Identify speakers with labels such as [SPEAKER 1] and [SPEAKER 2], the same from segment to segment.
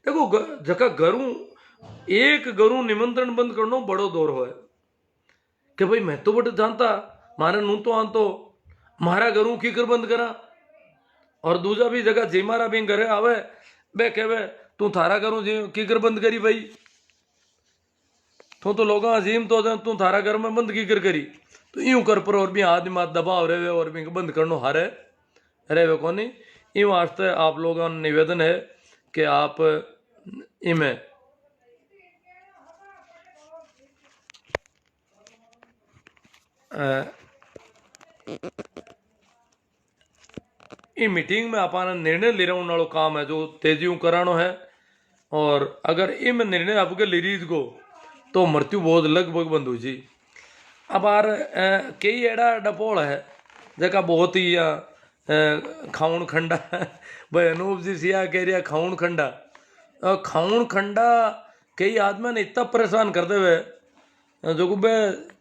[SPEAKER 1] देखो जका घरों एक घरों निमंत्रण बंद करनो बड़ो दौर हो कि भाई मैं तो बट जानता मारे नू तो आन तो मारा घरों की कर बंद करा। और दूजा भी जगह जी मारा भी घरे आवे बे कहवे तू थारा करूं जी की कर बंद करी भाई तो लोग अजीम तो तू थारा घर में बंद की कर करी तो यूं कर पर और भी आदमी मात दबाव रहे और भी बंद करनो हारे रहे को नहीं। इन वास्ते आप लोगों का निवेदन है कि आप इमें इन मीटिंग में अपना निर्णय ले रहा वालों काम है जो तेजी करानो है। और अगर इम निर्णय आपके लिरीज को तो मृत्यु बहुत लगभग बंद हो जी। अब आर कई एड़ा डपोल है जका बहुत ही खाउन खंडा भाई अनूप जी सिया कह रहा खाउन खंडा खाउन खंडा कई आदमी ने इतना परेशान कर दे हुए जो को बे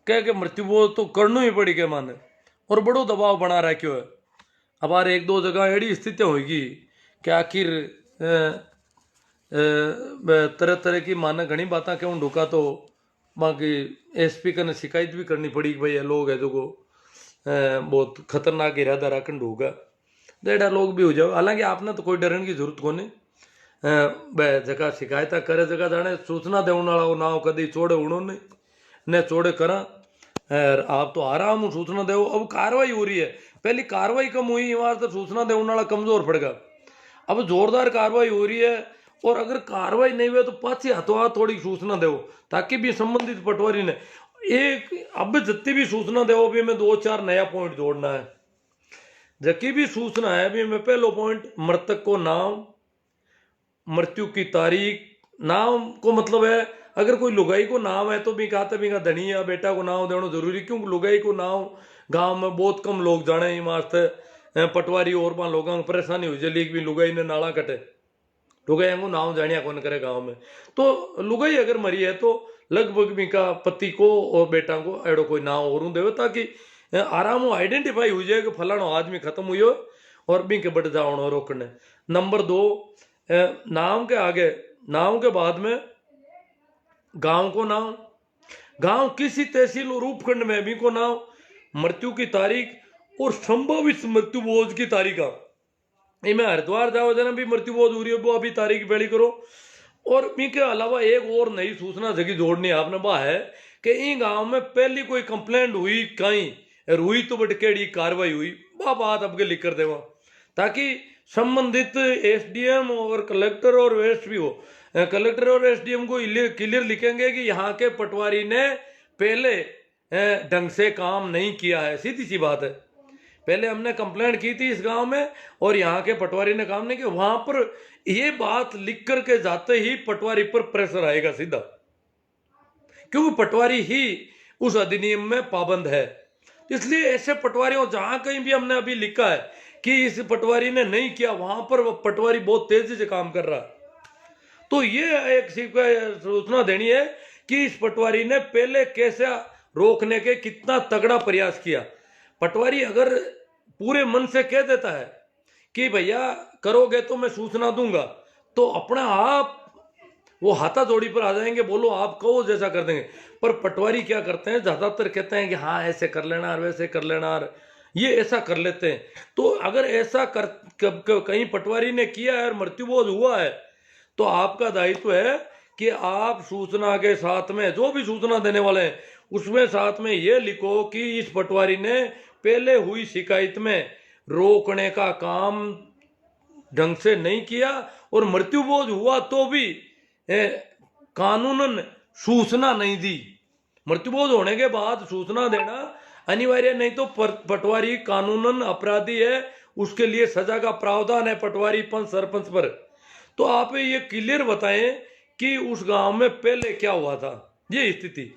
[SPEAKER 1] कह के मृत्यु बहुत तो करना ही पड़ी के माने और बड़ो दबाव बना रखो है। अब आर एक दो जगह एड़ी स्थितियाँ होगी कि आखिर तरह तरह की माना घनी बातें क्यों ढुका तो बाकी एसपी का ने शिकायत भी करनी पड़ी कि भाई ये लोग है जो को बहुत खतरनाक इरादा रखन ढूंगा डेढ़ा लोग भी हो जाओ। हालांकि आपने तो कोई डरने की जरूरत को नहीं जगह शिकायत करे जगह जाने सूचना देने वाला ना कदी छोड़े उन्होंने ने छोड़े करा आप तो आराम सूचना दो। अब कार्रवाई हो रही है पहली कार्रवाई कम हुई वहां तो सूचना देने वाला कमजोर पड़ेगा। अब जोरदार कार्रवाई हो रही है और अगर कार्रवाई नहीं हुई तो पाछे हाथों हाथ थोड़ी सूचना दो ताकि भी संबंधित पटवारी ने एक अब जितनी भी सूचना दो भी मैं दो चार नया पॉइंट जोड़ना है। जबकि भी सूचना है भी मैं पहलो पॉइंट मृतक को नाम मृत्यु की तारीख नाम को मतलब है अगर कोई लुगाई को नाम है तो भी कहते भी का धनी या बेटा को नाम देना जरूरी क्योंकि लुगाई को नाम गांव में बहुत कम लोग जाने ही वास्ते पटवारी और वहां लोगों को परेशानी हो जाए भी लुगाई ने नाला कटे लुगाई को नाम जानिया कौन करे गांव में तो लुगाई अगर मरी है तो लगभग भी का पति को और बेटा को एडो कोई नाम और देवे ताकि आराम आइडेंटिफाई हो जाए कि फलाना आदमी खत्म हुई हो और भी के बढ़ जाओ रोकने। नंबर दो नाम के आगे नाम के बाद में गांव को नाम गांव किसी तहसील और उपखंड में भी को नाम मृत्यु की तारीख और संभावित मृत्यु बोझ की तारीख इनमें हरिद्वार जाओ जना भी मृत्यु बोझ हो रही है वो अभी तारीख पहली करो। और इनके अलावा एक और नई सूचना जगह जोड़नी आपने वह है कि इन गांव में पहली कोई कंप्लेंट हुई कहीं हुई तो बट केड़ी कार्रवाई हुई वह बात आपके लिख कर देवा ताकि संबंधित एसडीएम और कलेक्टर और एसपी हो कलेक्टर और एसडीएम को क्लियर लिखेंगे कि यहाँ के पटवारी ने पहले ढंग से काम नहीं किया है। सीधी सी बात है पहले हमने कंप्लेंट की थी इस गांव में और यहाँ के पटवारी ने काम नहीं किया वहां पर ये बात लिख करके जाते ही पटवारी पर प्रेशर आएगा सीधा क्योंकि पटवारी ही उस अधिनियम में पाबंद है। इसलिए ऐसे पटवारियों जहां कहीं भी हमने अभी लिखा है कि इस पटवारी ने नहीं किया वहां पर पटवारी बहुत तेजी से काम कर रहा है तो ये एक सूचना देनी है कि इस पटवारी ने पहले कैसे रोकने के कितना तगड़ा प्रयास किया। पटवारी अगर पूरे मन से कह देता है कि भैया करोगे तो मैं सूचना दूंगा तो अपना आप वो हाथा जोड़ी पर आ जाएंगे बोलो आप कहो जैसा कर देंगे। पर पटवारी क्या करते हैं ज्यादातर कहते हैं कि हाँ ऐसे कर लेना और वैसे कर लेना और ये ऐसा कर लेते हैं। तो अगर ऐसा कर कहीं पटवारी ने किया है और मृत्युबोध हुआ है तो आपका दायित्व है कि आप सूचना के साथ में जो भी सूचना देने वाले हैं उसमें साथ में ये लिखो कि इस पटवारी ने पहले हुई शिकायत में रोकने का काम ढंग से नहीं किया और मृत्युबोध हुआ तो भी कानूनन सूचना नहीं दी। मृत्युबोध होने के बाद सूचना देना अनिवार्य नहीं तो पटवारी कानूनन अपराधी है उसके लिए सजा का प्रावधान है पटवारी पंच सरपंच पर। तो आप ये क्लियर बताएं कि उस गांव में पहले क्या हुआ था ये स्थिति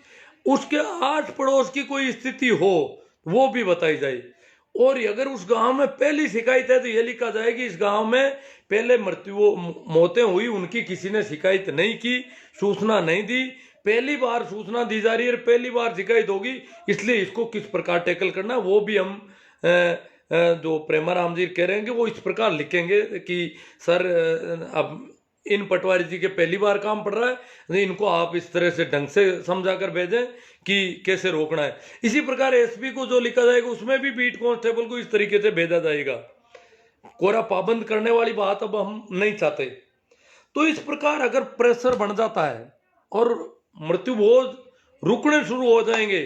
[SPEAKER 1] उसके आस पड़ोस की कोई स्थिति हो वो भी बताई जाए और अगर उस गांव में पहली शिकायत है तो ये लिखा जाए कि इस गांव में पहले मौतें हुई उनकी किसी ने शिकायत नहीं की सूचना नहीं दी पहली बार सूचना दी जा रही है पहली बार शिकायत होगी इसलिए इसको किस प्रकार टैकल करना वो भी हम जो प्रेमाराम जी कह रहे हैं कि वो इस प्रकार लिखेंगे कि सर अब इन पटवारी जी के पहली बार काम पड़ रहा है, नहीं इनको आप इस तरह से ढंग से समझा कर भेजें कि कैसे रोकना है। इसी प्रकार एसपी को जो लिखा जाएगा उसमें भी बीट कांस्टेबल को इस तरीके से भेजा जाएगा। कोरा पाबंद करने वाली बात अब हम नहीं चाहते। तो इस प्रकार अगर प्रेशर बन जाता है और मृत्युभोज रुकने शुरू हो जाएंगे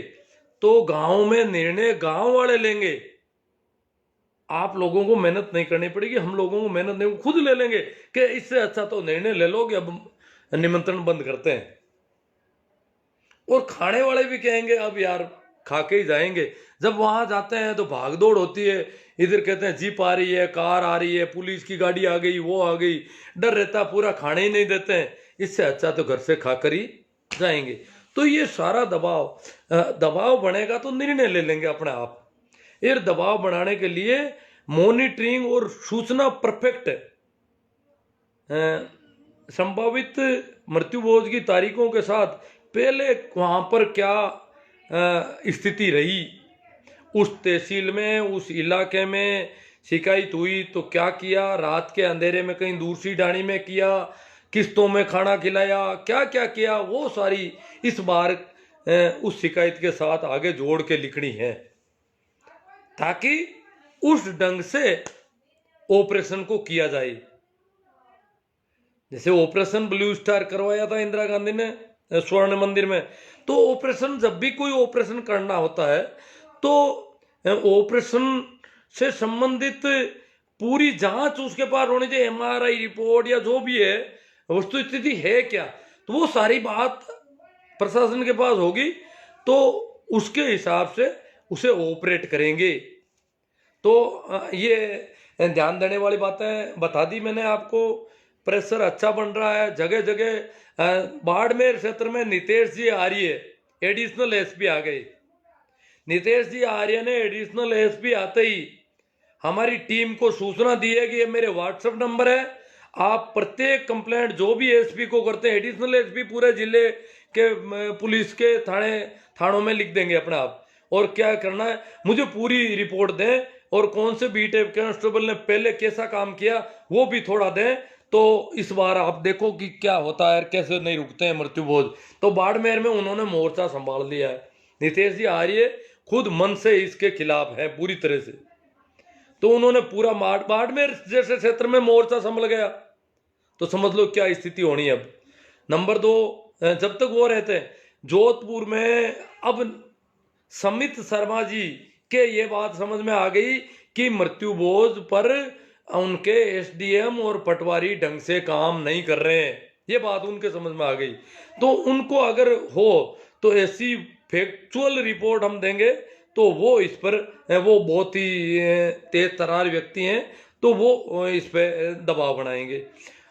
[SPEAKER 1] तो गांव में निर्णय गांव वाले लेंगे। आप लोगों को मेहनत नहीं करनी पड़ेगी, हम लोगों को मेहनत नहीं, खुद ले लेंगे कि इससे अच्छा तो निर्णय ले लो कि अब निमंत्रण बंद करते हैं। और खाने वाले भी कहेंगे अब यार खा के ही जाएंगे। जब वहां जाते हैं तो भागदौड़ होती है, इधर कहते हैं जीप आ रही है, कार आ रही है, पुलिस की गाड़ी आ गई, वो आ गई, डर रहता, पूरा खाने ही नहीं देते हैं। इससे अच्छा तो घर से खाकर ही जाएंगे। तो ये सारा दबाव बनेगा तो निर्णय ले लेंगे अपने आप। ये दबाव बनाने के लिए मॉनिटरिंग और सूचना परफेक्ट संभावित मृत्युभोज की तारीखों के साथ पहले वहां पर क्या स्थिति रही, उस तहसील में, उस इलाके में शिकायत हुई तो क्या किया, रात के अंधेरे में कहीं दूसरी डाणी में किया, किस्तों में खाना खिलाया, क्या क्या किया, वो सारी इस बार उस शिकायत के साथ आगे जोड़ के लिखनी है, ताकि उस ढंग से ऑपरेशन को किया जाए। जैसे ऑपरेशन ब्लू स्टार करवाया था इंदिरा गांधी ने स्वर्ण मंदिर में, तो ऑपरेशन जब भी कोई ऑपरेशन करना होता है तो ऑपरेशन से संबंधित पूरी जांच उसके पास होनी चाहिए, एमआरआई रिपोर्ट या जो भी है, वस्तु स्थिति है क्या, तो वो सारी बात प्रशासन के पास होगी तो उसके हिसाब से उसे ऑपरेट करेंगे। तो ये ध्यान देने वाली बातें बता दी मैंने आपको। प्रेशर अच्छा बन रहा है जगह जगह। बाड़मेर क्षेत्र में नितेश जी आर्य एडिशनल एसपी आ गए। नितेश जी आर्य ने एडिशनल एसपी आते ही हमारी टीम को सूचना दी है कि ये मेरे व्हाट्सएप नंबर है, आप प्रत्येक कंप्लेंट जो भी एसपी को करते हैं, एडिशनल एसपी पूरे जिले के पुलिस के थानों में लिख देंगे अपने आप, और क्या करना है मुझे पूरी रिपोर्ट दें, और कौन से बीटे कांस्टेबल ने पहले कैसा काम किया वो भी थोड़ा दें। तो इस बार आप देखो कि क्या होता है, कैसे नहीं रुकते हैं मृत्युभोज। तो बाड़मेर में उन्होंने मोर्चा संभाल लिया है। नितेश जी आर्य खुद मन से इसके खिलाफ है पूरी तरह से, तो उन्होंने पूरा बाड़मेर जैसे क्षेत्र में मोर्चा संभल गया, तो समझ लो क्या स्थिति होनी है अब। नंबर 2, जब तक वो रहते हैं जोधपुर में, अब समित शर्मा जी के ये बात समझ में आ गई कि मृत्युभोज पर उनके एसडीएम और पटवारी ढंग से काम नहीं कर रहे हैं, ये बात उनके समझ में आ गई। तो उनको अगर हो तो ऐसी फैक्चुअल रिपोर्ट हम देंगे तो वो इस पर, वो बहुत ही तेज तर्रार व्यक्ति हैं, तो वो इस पे दबाव बनाएंगे।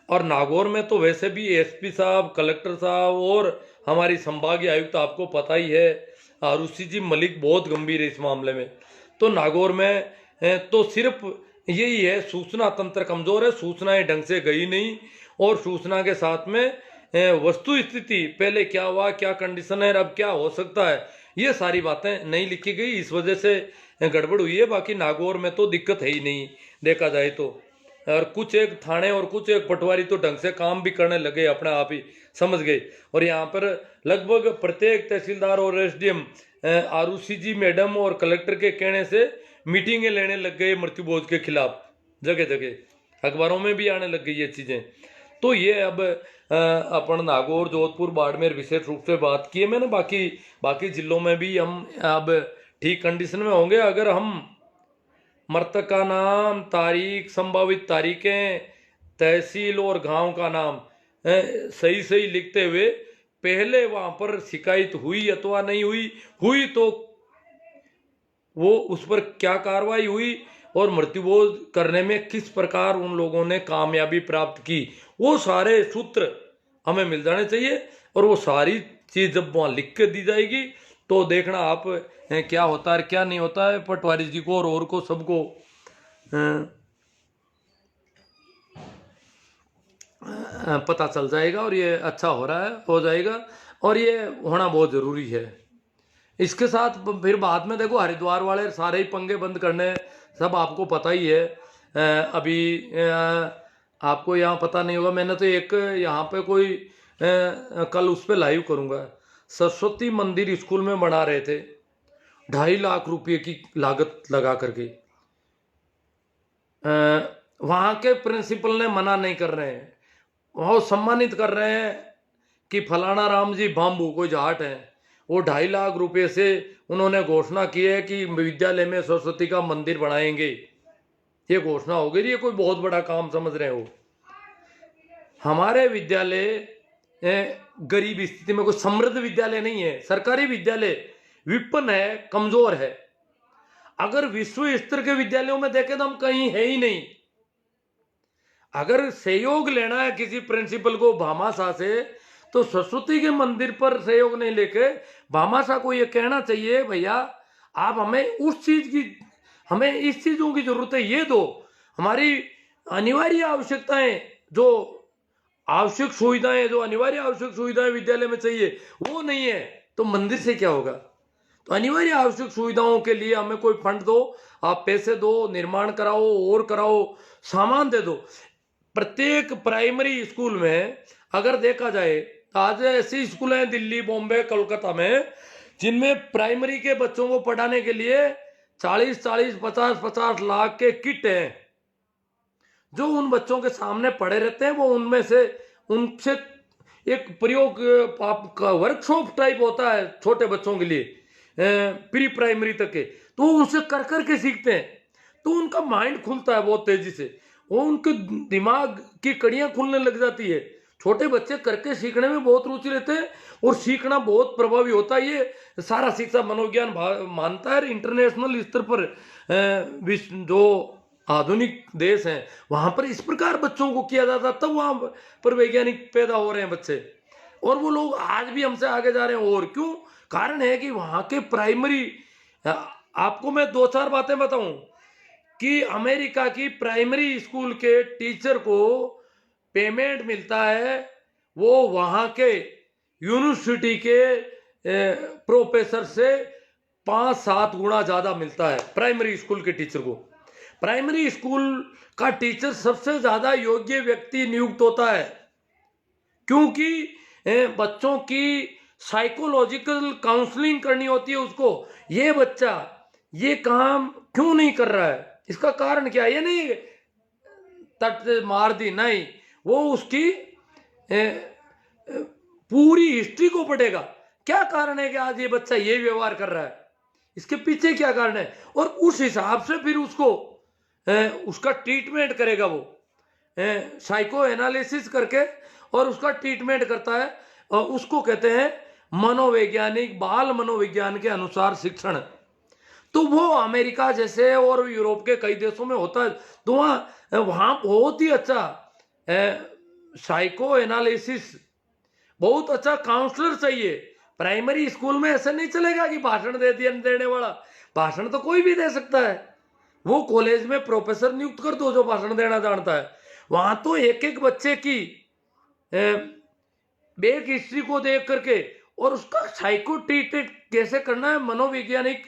[SPEAKER 1] और नागौर में तो वैसे भी एसपी साहब, कलेक्टर साहब और हमारी संभागीय आयुक्त, आपको पता ही है आरुषि जी मलिक बहुत गंभीर है इस मामले में। तो नागौर में तो सिर्फ यही है, सूचना तंत्र कमजोर है, सूचनाएं ढंग से गई नहीं, और सूचना के साथ में वस्तु स्थिति पहले क्या हुआ, क्या कंडीशन है, अब क्या हो सकता है, ये सारी बातें नहीं लिखी गई, इस वजह से गड़बड़ हुई है। बाकी नागौर में तो दिक्कत है ही नहीं देखा जाए तो, और कुछ एक थाने और कुछ एक पटवारी तो ढंग से काम भी करने लगे, अपने आप ही समझ गए। और यहाँ पर लगभग प्रत्येक तहसीलदार और एसडीएम आरुषि जी मैडम और कलेक्टर के कहने से मीटिंगें लेने लग गए मृत्युभोज के खिलाफ, जगह जगह अखबारों में भी आने लग गई ये चीजें। तो ये अब अपन नागौर, जोधपुर, बाड़मेर विशेष रूप से बात की है मैंने। बाकी जिलों में भी हम अब ठीक कंडीशन में होंगे अगर हम मृतक का नाम, तारीख, संभावित तारीखें, तहसील और गांव का नाम सही सही लिखते हुए, पहले वहां पर शिकायत हुई अथवा नहीं हुई तो वो उस पर क्या कार्रवाई हुई और मृत्युभोज करने में किस प्रकार उन लोगों ने कामयाबी प्राप्त की, वो सारे सूत्र हमें मिल जाने चाहिए। और वो सारी चीज जब वहां लिख के दी जाएगी तो देखना आप क्या होता है क्या नहीं होता है, पटवारी जी को और को सबको पता चल जाएगा, और ये अच्छा हो रहा है, हो जाएगा, और ये होना बहुत जरूरी है। इसके साथ फिर बाद में देखो हरिद्वार वाले सारे ही पंगे बंद करने, सब आपको पता ही है। अभी आपको यहाँ पता नहीं होगा, मैंने तो एक यहाँ पे कोई कल उस पे लाइव करूँगा, सरस्वती मंदिर स्कूल में बना रहे थे 2.5 लाख रुपए की लागत लगा करके। वहाँ के प्रिंसिपल ने मना नहीं कर रहे हैं, वहाँ सम्मानित कर रहे हैं कि फलाना राम जी बाम्बू कोई जाट है, वो 2.5 लाख रुपए से उन्होंने घोषणा की है कि विद्यालय में सरस्वती का मंदिर बनाएंगे। ये घोषणा हो गई, ये कोई बहुत बड़ा काम समझ रहे हो। हमारे विद्यालय गरीब स्थिति में, कोई समृद्ध विद्यालय नहीं है, सरकारी विद्यालय विपन्न है, कमजोर है। अगर विश्व स्तर के विद्यालयों में देखें तो हम कहीं है ही नहीं। अगर सहयोग लेना है किसी प्रिंसिपल को भामाशाह से, तो सरस्वती के मंदिर पर सहयोग नहीं लेके भामाशाह को ये कहना चाहिए, भैया आप हमें उस चीज की, हमें इस चीजों की जरूरत है, ये दो। हमारी अनिवार्य आवश्यकताएं, जो आवश्यक सुविधाएं, जो अनिवार्य आवश्यक सुविधाएं विद्यालय में चाहिए वो नहीं है, तो मंदिर से क्या होगा। तो अनिवार्य आवश्यक सुविधाओं के लिए हमें कोई फंड दो, आप पैसे दो, निर्माण कराओ और कराओ, सामान दे दो। प्रत्येक प्राइमरी स्कूल में अगर देखा जाए, आज ऐसे स्कूल हैं दिल्ली, बॉम्बे, कोलकाता में, जिनमें प्राइमरी के बच्चों को पढ़ाने के लिए 40-40, 50-50 लाख के किट हैं, जो उन बच्चों के सामने पड़े रहते हैं। वो उनमें से उनसे एक प्रयोग का वर्कशॉप टाइप होता है छोटे बच्चों के लिए, प्री प्राइमरी तक के, तो वो उनसे कर करके सीखते हैं, तो उनका माइंड खुलता है बहुत तेजी से, वो उनके दिमाग की कड़ियां खुलने लग जाती है। छोटे बच्चे करके सीखने में बहुत रुचि रहते हैं और सीखना बहुत प्रभावी होता है। ये सारा शिक्षा मनोविज्ञान मानता है। इंटरनेशनल स्तर पर जो आधुनिक देश हैं वहां पर इस प्रकार बच्चों को किया जाता, तब वहां पर वैज्ञानिक पैदा हो रहे हैं बच्चे, और वो लोग आज भी हमसे आगे जा रहे हैं। और क्यों? कारण है कि वहां के प्राइमरी, आपको मैं 2-4 बातें बताऊं कि अमेरिका की प्राइमरी स्कूल के टीचर को पेमेंट मिलता है, वो वहां के यूनिवर्सिटी के प्रोफेसर से 5-7 गुना ज्यादा मिलता है प्राइमरी स्कूल के टीचर को। प्राइमरी स्कूल का टीचर सबसे ज्यादा योग्य व्यक्ति नियुक्त होता है, क्योंकि बच्चों की साइकोलॉजिकल काउंसलिंग करनी होती है उसको। ये बच्चा ये काम क्यों नहीं कर रहा है, इसका कारण क्या है, ये नहीं तट मार दी, नहीं, वो उसकी पूरी हिस्ट्री को पढ़ेगा। क्या कारण है कि आज ये बच्चा ये व्यवहार कर रहा है, इसके पीछे क्या कारण है, और उस हिसाब से फिर उसको उसका ट्रीटमेंट करेगा। वो साइको एनालिसिस करके और उसका ट्रीटमेंट करता है, और उसको कहते हैं मनोवैज्ञानिक, बाल मनोविज्ञान के अनुसार शिक्षण। तो वो अमेरिका जैसे और यूरोप के कई देशों में होता है, तो वहां बहुत ही अच्छा साइको एनालिसिस, बहुत अच्छा काउंसलर चाहिए। प्राइमरी स्कूल में ऐसा नहीं चलेगा कि भाषण दे दिया देने वाला, भाषण तो कोई भी दे सकता है, वो कॉलेज में प्रोफेसर नियुक्त कर दो जो भाषण देना जानता है। वहां तो एक एक बच्चे की बैक हिस्ट्री को देख करके और उसका साइको ट्रीटमेंट कैसे करना है, मनोवैज्ञानिक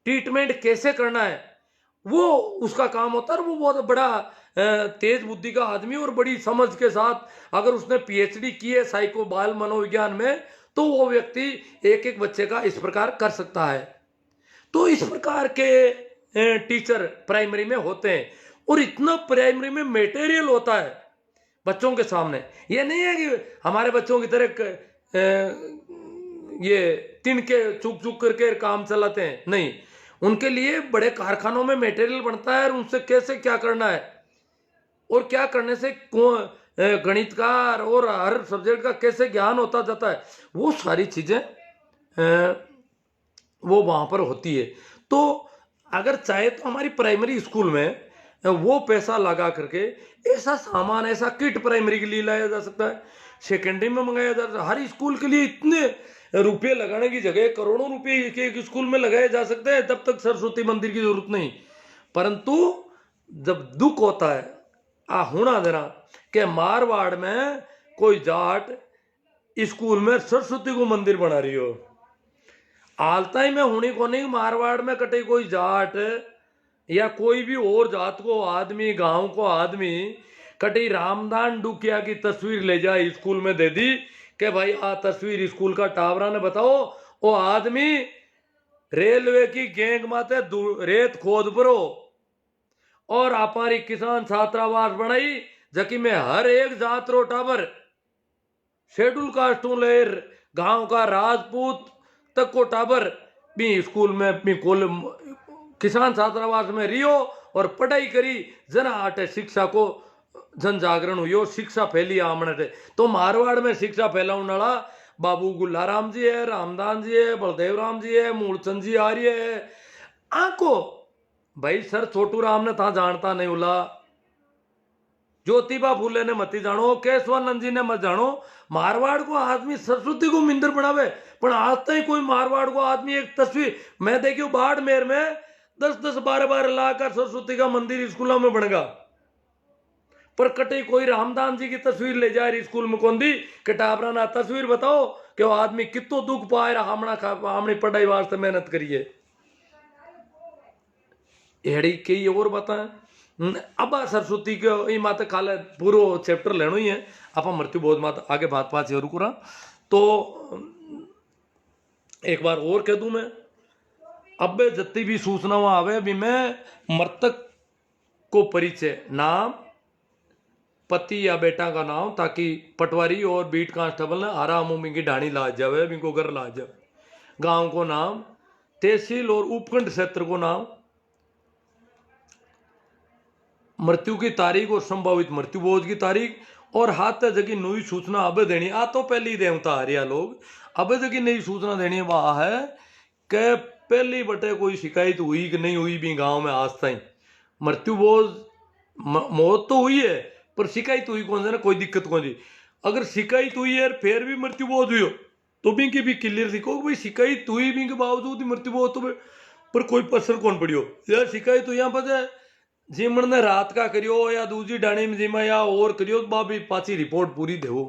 [SPEAKER 1] ट्रीटमेंट कैसे करना है, वो उसका काम होता है। और वो बहुत बड़ा तेज बुद्धि का आदमी और बड़ी समझ के साथ अगर उसने पीएचडी की है साइको बाल मनोविज्ञान में, तो वो व्यक्ति एक एक बच्चे का इस प्रकार कर सकता है। तो इस प्रकार के टीचर प्राइमरी में होते हैं, और इतना प्राइमरी में मटेरियल होता है बच्चों के सामने। ये नहीं है कि हमारे बच्चों की तरह ये तिनके चुक चुक करके काम चलाते हैं, नहीं, उनके लिए बड़े कारखानों में मटेरियल बनता है, और उनसे कैसे क्या करना है और क्या करने से गणित का और हर सब्जेक्ट का कैसे ज्ञान होता जाता है, वो सारी चीजें वो वहां पर होती है। तो अगर चाहे तो हमारी प्राइमरी स्कूल में वो पैसा लगा करके ऐसा सामान, ऐसा किट प्राइमरी के लिए लाया जा सकता है, सेकेंडरी में मंगाया जा सकता है। हर स्कूल के लिए इतने रुपये लगाने की जगह करोड़ों रुपए एक स्कूल में लगाए जा सकते हैं, तब तक सरस्वती मंदिर की जरूरत नहीं। परंतु जब दुख होता है होना देना कि मारवाड़ में कोई जाट स्कूल में सरस्वती को मंदिर बना रही हो, आलताई में होनी को नहीं, मारवाड़ में कटे कोई जाट या कोई भी और जात को आदमी, गांव को आदमी कटी रामदान डुकिया की तस्वीर ले जाए स्कूल में दे दी कि भाई आ तस्वीर स्कूल का टावरा ने बताओ, वो आदमी रेलवे की गेंग माते रेत खोद परो और आपारी किसान छात्रावास बनाई जबकि में हर एक जात रो टाबर शेड्यूल कास्टू लेर गांव का राजपूत तक को टाबर भी स्कूल में भी किसान छात्रावास में रियो और पढ़ाई करी जना आटे शिक्षा को जन जागरण हुई, शिक्षा फैली आमने थे। तो मारवाड़ में शिक्षा फैलाने वाला बाबू गुल्लाराम जी है, रामदान जी है, बलदेव राम जी है, मूलचंद जी आर्य है। आको भाई सर छोटू राम ने था जानता नहीं उला, ज्योतिबा फूले ने मती जानो, केशवानंद जी ने मत जानो। मारवाड़ को आदमी सरस्वती को मिंदर बनावे, पर आज तक कोई मारवाड़ को आदमी एक तस्वीर मैं देखियो बाड़मेर में 10-10, 12-12 लाख का सरस्वती का मंदिर स्कूलों में बनेगा, पर कटे कोई रामदान जी की तस्वीर ले जा रही स्कूल में कौन दी कटाबरा ना तस्वीर बताओ कि वो आदमी कितो दुख पाए रहा हमने पढ़ाई वास्ते मेहनत करिए। एड़ी कई और बताएं अब सरस्वती के माता काले पूरा चैप्टर लेना ही है, आप मृत्यु बोध माता आगे बात बात जरूर करा। तो एक बार और कह दूं मैं, अब जितनी भी सूचना आवे भी मैं मृतक को परिचय, नाम, पति या बेटा का नाम, ताकि पटवारी और बीट कांस्टेबल ने आराम उमी की ढाणी लाज जावे, बिनको घर लाज जावे। गांव को नाम, तहसील और उपखंड क्षेत्र को नाम, मृत्यु की तारीख और संभावित मृत्यु बोझ की तारीख, और हाथ जगह नई सूचना अब देनी आ तो पहली देवता हरिया लोग अब जगह नई सूचना देनी वह है कि पहली बटे कोई शिकायत हुई कि नहीं हुई भी गांव में आज तक मृत्यु बोझ मौत तो हुई है पर शिकायत हुई कौन से ना, कोई दिक्कत कौन सी। अगर शिकायत हुई है फिर भी मृत्यु बोझ हुई हो तो भी की भी क्लियर सीखो भाई शिकायत हुई भी के बावजूद मृत्यु बोझ तो पर कोई असर कौन पड़ियो। यार शिकायत हुई यहाँ पर जीमण ने रात का करियो या दूसरी डाणी में जीमा या और करियो भी पाची रिपोर्ट पूरी देवो,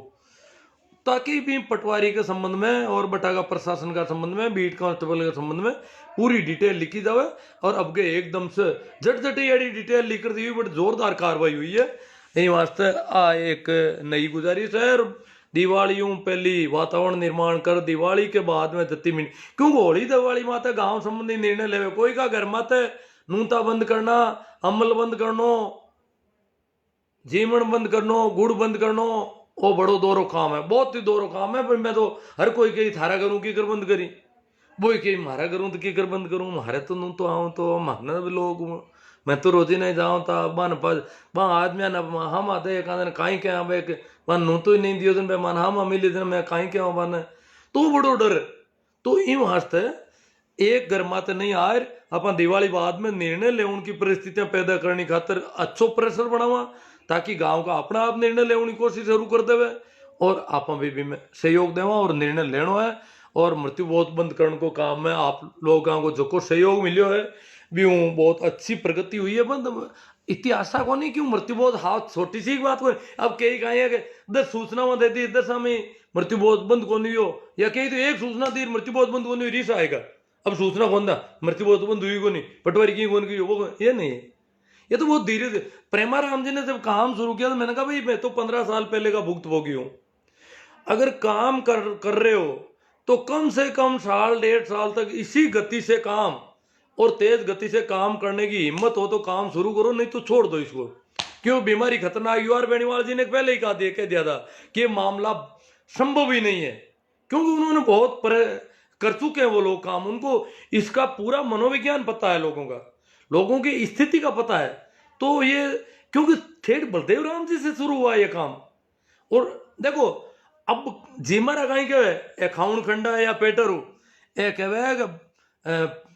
[SPEAKER 1] ताकि भी पटवारी के संबंध में और बटागा प्रशासन का संबंध में, बीट कांस्टेबल के संबंध में पूरी डिटेल लिखी जावे। और अब के एकदम से झट एडी डिटेल लिख कर दी हुई बड़ी जोरदार कार्रवाई हुई है। यही वास्ते आ एक नई गुजारिश है, दिवालियों पहली वातावरण निर्माण कर दिवाली के बाद में जत्ती मिनट क्योंकि होली दिवाली माते गांव संबंधी निर्णय लेवे, कोई का घर माते नूता बंद करना, अमल बंद करनो, जीवन बंद करनो, गुड़ बंद करनो, वो बड़ो दोरो काम है, बहुत ही दोरो काम है। पर मैं तो हर कोई कही थारा करूं की कर बंद करी, वो कही मारा करूं तो की कर बंद करूं, मारे तो नू तो आऊं तो मारने भी लोग मैं तो रोजी नहीं जाऊं था बन पास वहाँ आदमी हम आते एक दिन कहीं क्या बन नू तो ही नहीं दियो दिन मन हम मिली दिन मैं कहीं क्या बन तो बड़ो डर। तो इन वास्ते एक घर माते नहीं आए अपन दिवाली बाद में निर्णय ले उनकी परिस्थितियां पैदा करने खातर अच्छो प्रेशर बनावा, ताकि गांव का अपना आप निर्णय लेने की कोशिश जरूर कर देवे और आप भी में सहयोग देवा और निर्णय लेना है। और मृत्यु बहुत बंद करने को काम में आप लोगों को जो को सहयोग मिलो है भी बहुत अच्छी प्रगति हुई है। बंद इतिहास को नहीं क्यों मृत्यु बहुत हाथ छोटी सी बात को अब कई कहीं है कि 10 सूचना दे दी 10 हमें मृत्यु बहुत बंद को नहीं हो, या कहीं तो एक सूचना दी मृत्यु बहुत बंद को नहीं रिस आएगा। अब सूचना कौन था मृत्यु बहुत बंद हुई को नहीं, पटवारी की कौन की वो ये नहीं है। ये तो बहुत धीरे धीरे प्रेमाराम जी ने जब काम शुरू किया तो मैंने कहा भाई मैं तो 15 साल पहले का भुक्तभोगी हूं, अगर काम कर रहे हो तो कम से कम साल 1.5 साल तक इसी गति से काम और तेज गति से काम करने की हिम्मत हो तो काम शुरू करो, नहीं तो छोड़ दो इसको। क्यों बीमारी खतरनाक, यूआर बेनीवाल जी ने पहले ही कह दिया था कि ये मामला संभव ही नहीं है, क्योंकि उन्होंने बहुत कर चुके हैं वो लोग काम, उनको इसका पूरा मनोविज्ञान पता है, लोगों की स्थिति का पता है। तो ये क्योंकि ठेठ बलदेव राम जी से शुरू हुआ ये काम। और देखो अब जीमरा कहीं के खाउन खंडा या पेटरू ए कहे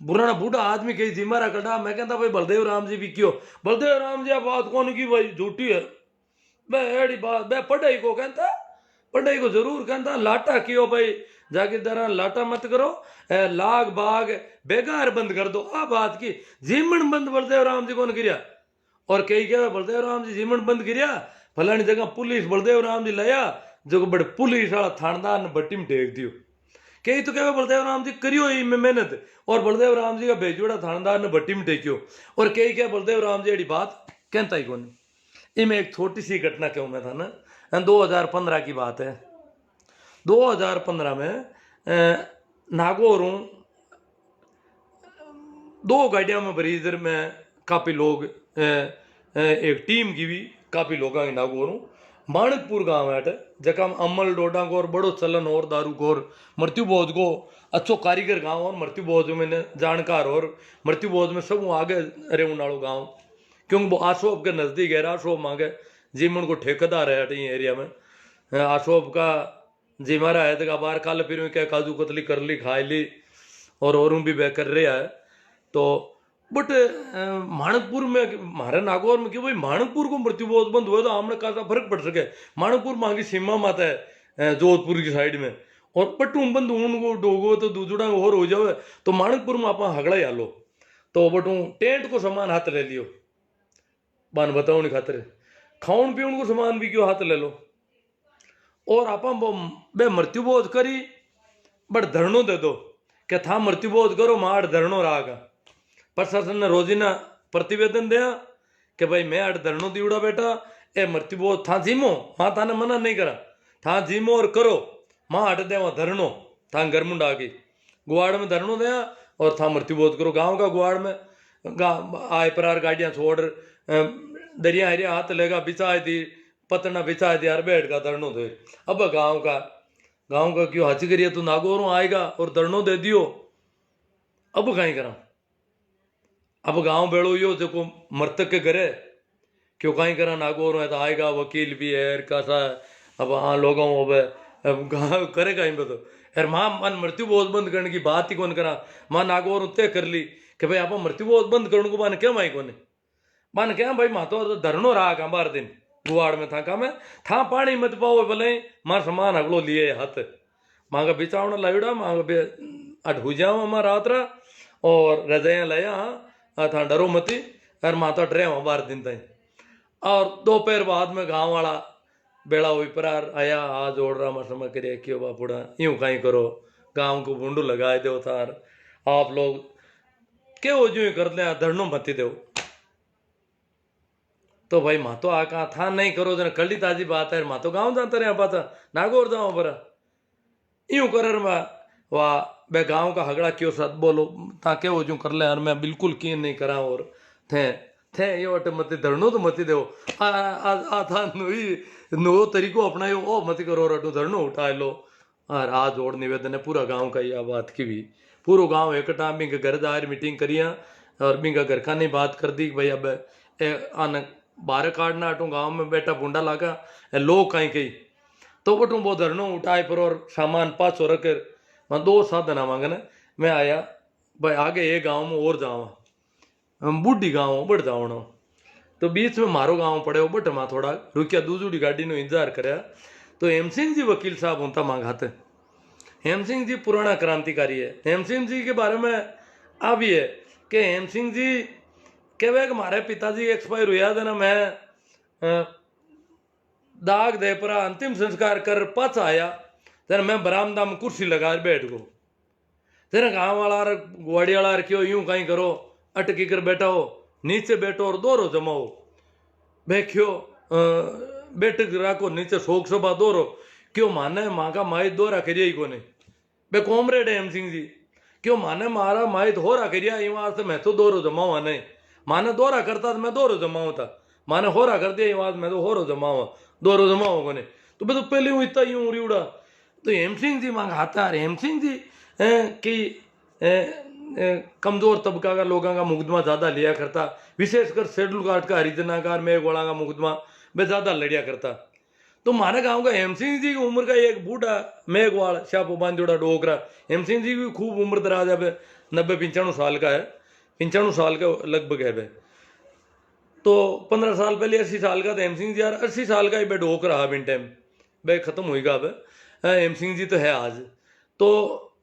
[SPEAKER 1] बुराना बूढ़ा आदमी कही जीमारा कटा, मैं कहता भाई बलदेव राम जी भी क्यों, बलदेव राम जी बात कौन की भाई झूठी है एड़ी बात बे पढ़ाई को कहता, पढ़ाई को जरूर कहता, लाटा कियो भाई जागीरदारा लाटा मत करो, लाग बाग बेगार बंद कर दो। आ बात की जीमन बंद बलदेव राम जी कौन गिरिया, और कई क्या बलदेव राम जी जीमन बंद गिरिया फलानी जगह पुलिस बलदेव राम जी लाया जो बड़े पुलिस वाला थानेदार ने बट्टी में टेक दियो, कई तो कहे बलदेव राम जी करियो ही में मेहनत, और बलदेव राम जी का भेजोड़ा थानेदार ने भट्टी में टेक्यो, और कई क्या बलदेव राम जी अड़ी बात कहता ही कौन। इनमें एक छोटी सी घटना कहूँ मैं था ना, 2015 की बात है। 2015 में नागौर हूँ, 2 गाड़ियां में भरी, इधर में काफ़ी लोग, एक टीम की भी काफ़ी लोग नागौर हूँ। माणकपुर गांव है जका अमल डोडा को और बड़ो चलन और दारू को और मृत्यु बोध को अच्छो कारीगर गांव, और मृत्यु बोध में जानकार और मृत्यु बोध में सब आगे रेवन वालो गांव, क्योंकि वो आशोप के नज़दीक है। आशोप मांगे जीवन को ठेकेदार है ये एरिया में। आशोप का जी मारा है तो बाहर कल फिर क्या काजू कतली कर ली खाई ली, और भी वह कर रहा है। तो बट माणकपुर में हमारे नागौर में क्यों भाई माणकपुर को मृत्यु बहुत बंद हुआ तो हमने कहा फर्क पड़ सके। माणकपुर माँ की सीमा माता है जोधपुर की साइड में, और पट्टू बंद उनको डोगो तो दूजुड़ा और हो जावे, तो माणकपुर में आप हगड़ा ही हालो। तो बटू टेंट को सामान हाथ ले लियो, बान बताओ नहीं खातर खाउन पीउन को सामान भी क्यों हाथ ले लो, और आप बे मृत्यु बोध करी बट धरनो दे दो कि था मृत्यु बोध करो मार धरनो रागा। प्रशासन ने रोजीना प्रतिवेदन दिया कि भाई मैं अट धरनो दीवड़ा बेटा, ए मृत्यु बोध था जीमो, माँ थाने मना नहीं करा, था जीमो और करो, माँ हट दे वहाँ धरनो, था गरमुंडा की गुआड़ में धरनो दिया और था मृत्यु बोध करो। गाँव का गुआड़ में आय प्रार गाड़ियाँ छोड़ दरिया हरिया हाथ लेगा बिछाए थी, पतना बिछाए थी, हर बैठ का धरनो दे। अब गाँव का क्यों हच करिए, तू नागौरों आएगा और धरनो दे दियो, अब कहीं करा। अब गांव बेड़ो यो देखो मृतक के घरे क्यों कहीं करा नागौर है तो आएगा वकील भी है कैसा। अब हाँ लोगों अब गाँव करेगा इन तो यार माँ मन मृत्यु बहुत बंद करने की बात ही कौन करा। माँ नागौर तय कर ली कि भाई आप मृत्यु बहुत बंद करने को मान क्या माई कोने मान क्या भाई माँ तो धरनो रहा का बार दिन गुआड़ में था मैं था पानी मत पाओ भले मार सामान अगलो लिए हाथ माँ का बिचावना लाइड़ा माँ का अट हो जाओ माँ रात रा और रजाया लाया था डरो मती यार माता डरे वहाँ बार दिन तई। और दोपहर बाद में गांव वाला बेड़ा हुई परार आया हाथ जोड़ रहा मसमा करे क्यों बापुड़ा यूं कहीं करो गांव को बूंडू लगाए दो थार आप लोग क्यों जो कर ले धरनो मती दो। तो भाई माँ तो आ कहा था नहीं करो जना कल ताजी बात है, माँ तो गाँव जाता रहे पाता नागौर जाओ पर यूं कर वाह बे गांव का हगड़ा क्यों साथ बोलो ताके वो जो कर ले यार मैं बिल्कुल की नहीं करा और थे ये वट मत धरनो तो मत दो आ था नो तरीको अपनायो ओ मत करो रटो धरनो उठा लो। और आज जोड़ निवेदन है पूरा गांव का यह बात की भी पूरा गांव इकट्ठा बिंग घर दायर मीटिंग करिया और बिंगा घर का नहीं बात कर दी भाई अब आन बाहर काटना अटू गाँव में बेटा बूंडा लागा लोग कहीं कहीं तो बटू वो धरनो उठाए पर और सामान पाछो रख मैं 2 साधन आवांगे मैं आया भाई आगे ये गांव में और जावा बूढ़ी गाँव बढ़ जाओ तो बीच में मारो गाँव पड़े बट माँ थोड़ा रुकिया दूसरी गाड़ी ने इंतजार कराया। तो हेम सिंह जी वकील साहब होता मांगाते हेम सिंह जी पुराना क्रांतिकारी है। हेम सिंह जी के बारे में अब ये कि हेम सिंह जी कहे कि हमारे पिताजी एक्सपायर हुआ था ना मैं दाग दे पर अंतिम संस्कार कर पाछा आया तेरा मैं बरामदा में कुर्सी लगा बैठ गो तेरा गाँव वाला गुआड़ी वाला क्यों यूं कहीं करो अटकी कर बैठा हो नीचे बैठो और दोरो जमाओ बैठो बैठक राखो नीचे शोक सभा दोरो क्यों माने माँ का माई दोरा करिया ही कोने बे कॉमरेड है हेम सिंह जी क्यों माने मारा माई हो रहा करिया वहां से मैं तो दोरो जमाऊँ नहीं माने दोरा करता तो मैं दोरो जमाऊँ था माने हो रहा कर दिया वहां मैं तो हो रो जमाऊँ दोरो जमाओ कोने तो मैं तो पहले हूँ इतना यूं उड़ा। तो हेम सिंह जी मांग आता है हेम सिंह जी की कमजोर तबका का लोगों का मुकदमा ज्यादा लिया करता विशेषकर शेड्यूल कास्ट का हरिजनाकार मेघवाड़ा का मुकदमा वे ज्यादा लड़िया करता। तो हमारे गांव का हेम सिंह जी की उम्र का एक बूढ़ा मेघवाड़ श्यापो बांधोड़ा डोगरा हेम सिंह जी की खूब उम्र दराज है 90-95 साल का है 95 साल का लगभग है। तो 15 साल पहले 80 साल का था हेम सिंह जी यार 80 साल का ही बे डोक रहा बिन टाइम बे खत्म होगा अब हेम सिंह जी तो है आज तो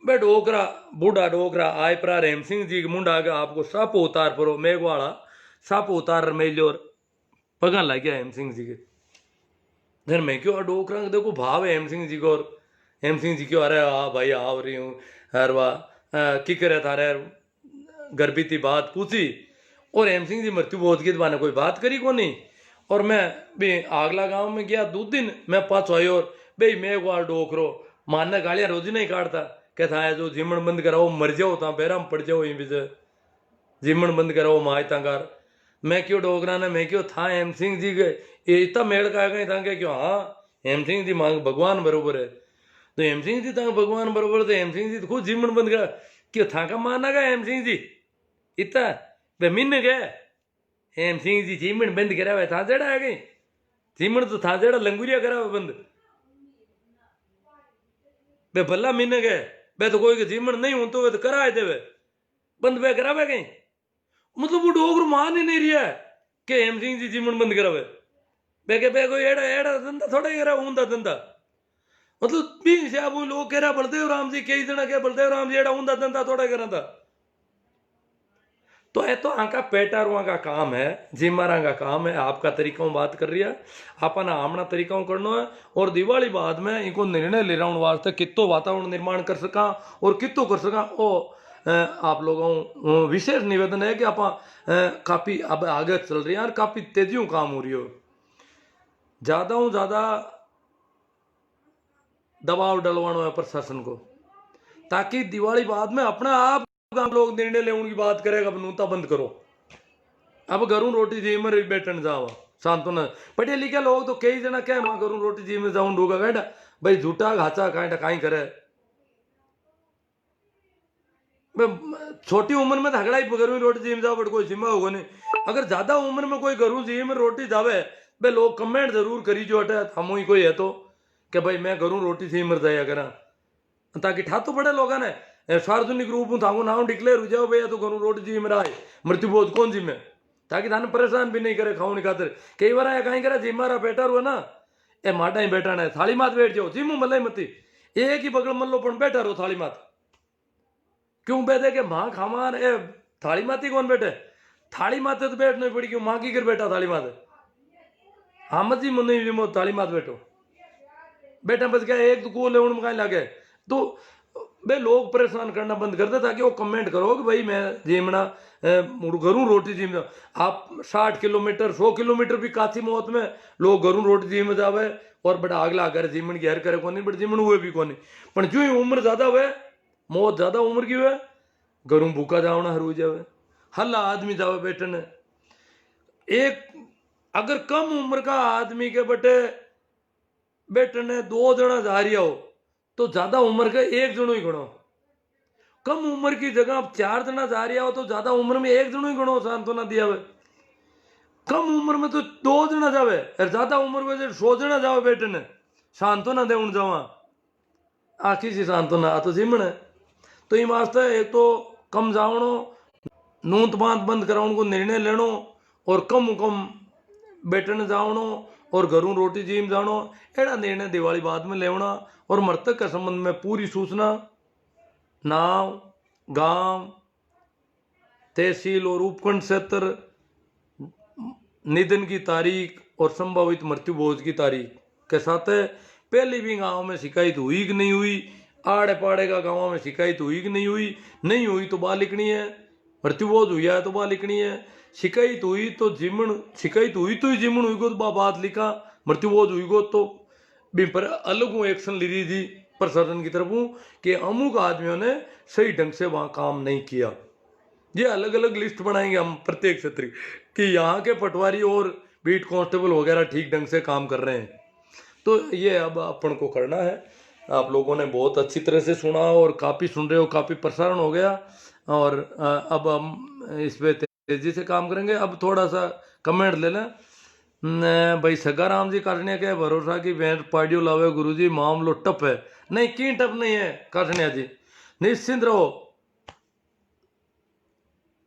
[SPEAKER 1] बे डोकरा बूढ़ा डोकरा आय प्रार हेम सिंह जी के मुंडा आगे आपको साप उतार परो मेघवाड़ा साप उतार मेलियोर पगा लग गया हेम सिंह जी के धर मैं क्यों डोकरा देखो भाव है हेम सिंह जी को और हेम सिंह जी क्यों आ रहा है, हाँ भाई आ रही हूँ, हर वाह की करे थारे घर बीती बात पूछी, और हेम सिंह जी मृत्यु भोज की ने कोई बात करी को नहीं। और मैं भी अगला गांव में गया 2 दिन, मैं पाछो आई और भाई मैं एक बार डोकरो मारने गालियां रोज नहीं काटता, कहता है जो जिमण बंद कराओ मर जाओ ता बेराम पड़ जाओ यहीं बीच जिमण बंद कराओ माए तंगार। मैं क्यों डोगरा ने, मैं क्यों था हेम सिंह जी के ये इतना मेड़ का गए था क्यों, हाँ हेम सिंह जी मांग भगवान बरोबर है, तो हेम सिंह जी तक भगवान बरोबर, तो हेम सिंह जी तो खुद जिमण बंद करा क्यों था का माना गया हेम सिंह जी इतना वे मिन गए। हेम सिंह जी जिमण बंद करा हुआ था जड़ा है गई, जिमण तो था जड़ा लंगुरिया करा हुआ बंद, वे भला मिन गए, वे तो कोई के जिमण नहीं हूं तो वे तो कराए देवे बंद वे करावे गई। मतलब वो डोगर मान ही नहीं रहा है कि हेम सिंह जी जिमण बंद करावे, वे के कोई एड़ा एड़ा धंधा थोड़ा ही करा ऊंदा धंधा। मतलब भी साहब वो लोग कह रहा बलदेव राम जी कई जना के बलदेव राम जी एड़ा ऊंदा धंधा थोड़ा ही करा था। तो ये तो आका पेटारुआ का काम है, जिम्मारा का काम है, आपका तरीका बात कर रही है, आपना आमना तरीका करना है। और दिवाली बाद में इनको निर्णय ले रहा हूँ वास्ते कितो वातावरण निर्माण कर सका और कितो कर सका वो आप लोगों विशेष निवेदन है कि आप काफी अब आगे चल रही है और काफी तेजियों काम हो रही हो, ज्यादा ज्यादा दबाव डलवाना है प्रशासन को, ताकि दिवाली बाद में अपना आप लोग निर्णय ले उनकी बात करेगा नूता बंद करो, अब घरों रोटी जी में बैठन जावा सांत्वना। पढ़े लिखे लोग तो कई जना क्या मां घरों रोटी जी में जाऊं ढोगा कहता भाई झूठा घाचा कहता काई करे, छोटी उम्र में झगड़ा ही घरों रोटी जी में जाओ बट कोई सीमा होगा नहीं। अगर ज्यादा उम्र में कोई घरों जी में रोटी जावे भाई लोग कमेंट जरूर करी जो अटे हम ही कोई है तो कि भाई मैं घरों रोटी सी मर जाया करा, ताकि ठातो बड़े लोग ने सार्वजनिक रूप में थाको नाम डिक्लेयर हो जाओ भैया तो करूँ रोटी जी मेरा मृत्यु बोझ कौन जी में, ताकि थाने परेशान भी नहीं करे खाने खातिर। कई बार आया कहीं करे जी मारा बेटा रो ना ए माटा ही बैठा है थाली मात बैठ जाओ जी मुँह मल्ला मती एक ही बगल मल्लो पण बैठा रहो थाली मात क्यों बैठे के माँ खामार ए थाली माती कौन बैठे, थाली माते तो बैठ नहीं पड़ी क्यों माँ की कर बैठा थाली माते हम जी मुन्नी जी मो थाली मात बैठो बेटा बच गया एक तो को ले मकान लगे तो भाई लोग परेशान करना बंद कर दे, ताकि वो कमेंट करो कि भाई मैं जीमना घरों रोटी जीम जाओ। आप 60 किलोमीटर 100 किलोमीटर भी काथी मौत में लोग घरों रोटी जीम जावे और बड़ा अगला घर जीमन की हर करे को नहीं बट जीमन हुए भी को नहीं, पर जो ही उम्र ज्यादा हुए मौत ज्यादा उम्र की हुए घरों भूखा जावना हरू जावे हल्ला आदमी जावे बैठन। एक अगर कम उम्र का आदमी के बटे बैठने 2 जना जा रही हो तो ज्यादा उम्र का एक जनो ही गणो, कम उम्र की जगह 4 जना जा रहा हो तो ज्यादा उम्र में एक जनो ही गणो सांत्वना दिया हुए, कम उम्र में तो 2 जना जावे और ज्यादा उम्र में 100 जना जावे बैठने सांत्वना दे जावा आखी सी सांत्वना आ तो जिमण है। तो ये वास्ते एक तो कम जावणो नूत बांत बंद कराउण को निर्णय लेनो और कम बैठने जावणो और घरों रोटी जीम जानो एड़ा निर्णय दिवाली बाद में लेवना। और मृतक के संबंध में पूरी सूचना नाम गांव तहसील और उपखंड क्षेत्र निधन की तारीख और संभावित मृत्यु भोज की तारीख के साथ पहले भी गांव में शिकायत हुई कि नहीं हुई, आड़े पाड़े का गांव में शिकायत हुई कि नहीं हुई तो बात लिखनी है, मृत्यु भोज हुआ है तो बात लिखनी है, शिकायत हुई तो जिमण शिकायत हुई तो ही जिमण हुई को तो बात लिखा, मृत्यु भोज हुई को तो भी पर अलग एक्शन ली रही थी प्रशासन की तरफ कि अमुक आदमियों ने सही ढंग से वहां काम नहीं किया। ये अलग अलग लिस्ट बनाएंगे हम प्रत्येक क्षेत्र कि यहाँ के पटवारी और बीट कांस्टेबल वगैरह ठीक ढंग से काम कर रहे हैं। तो ये अब अपन को करना है। आप लोगों ने बहुत अच्छी तरह से सुना और काफ़ी सुन रहे हो, काफ़ी प्रसारण हो गया और अब हम इस पर तेजी से काम करेंगे। अब थोड़ा सा कमेंट ले लें भाई सगाराम जी काटने के भरोसा की भेंट पाडियो लावे गुरुजी मामलो टप है, नहीं की टप नहीं है काटनिया जी, निश्चिंत रहो।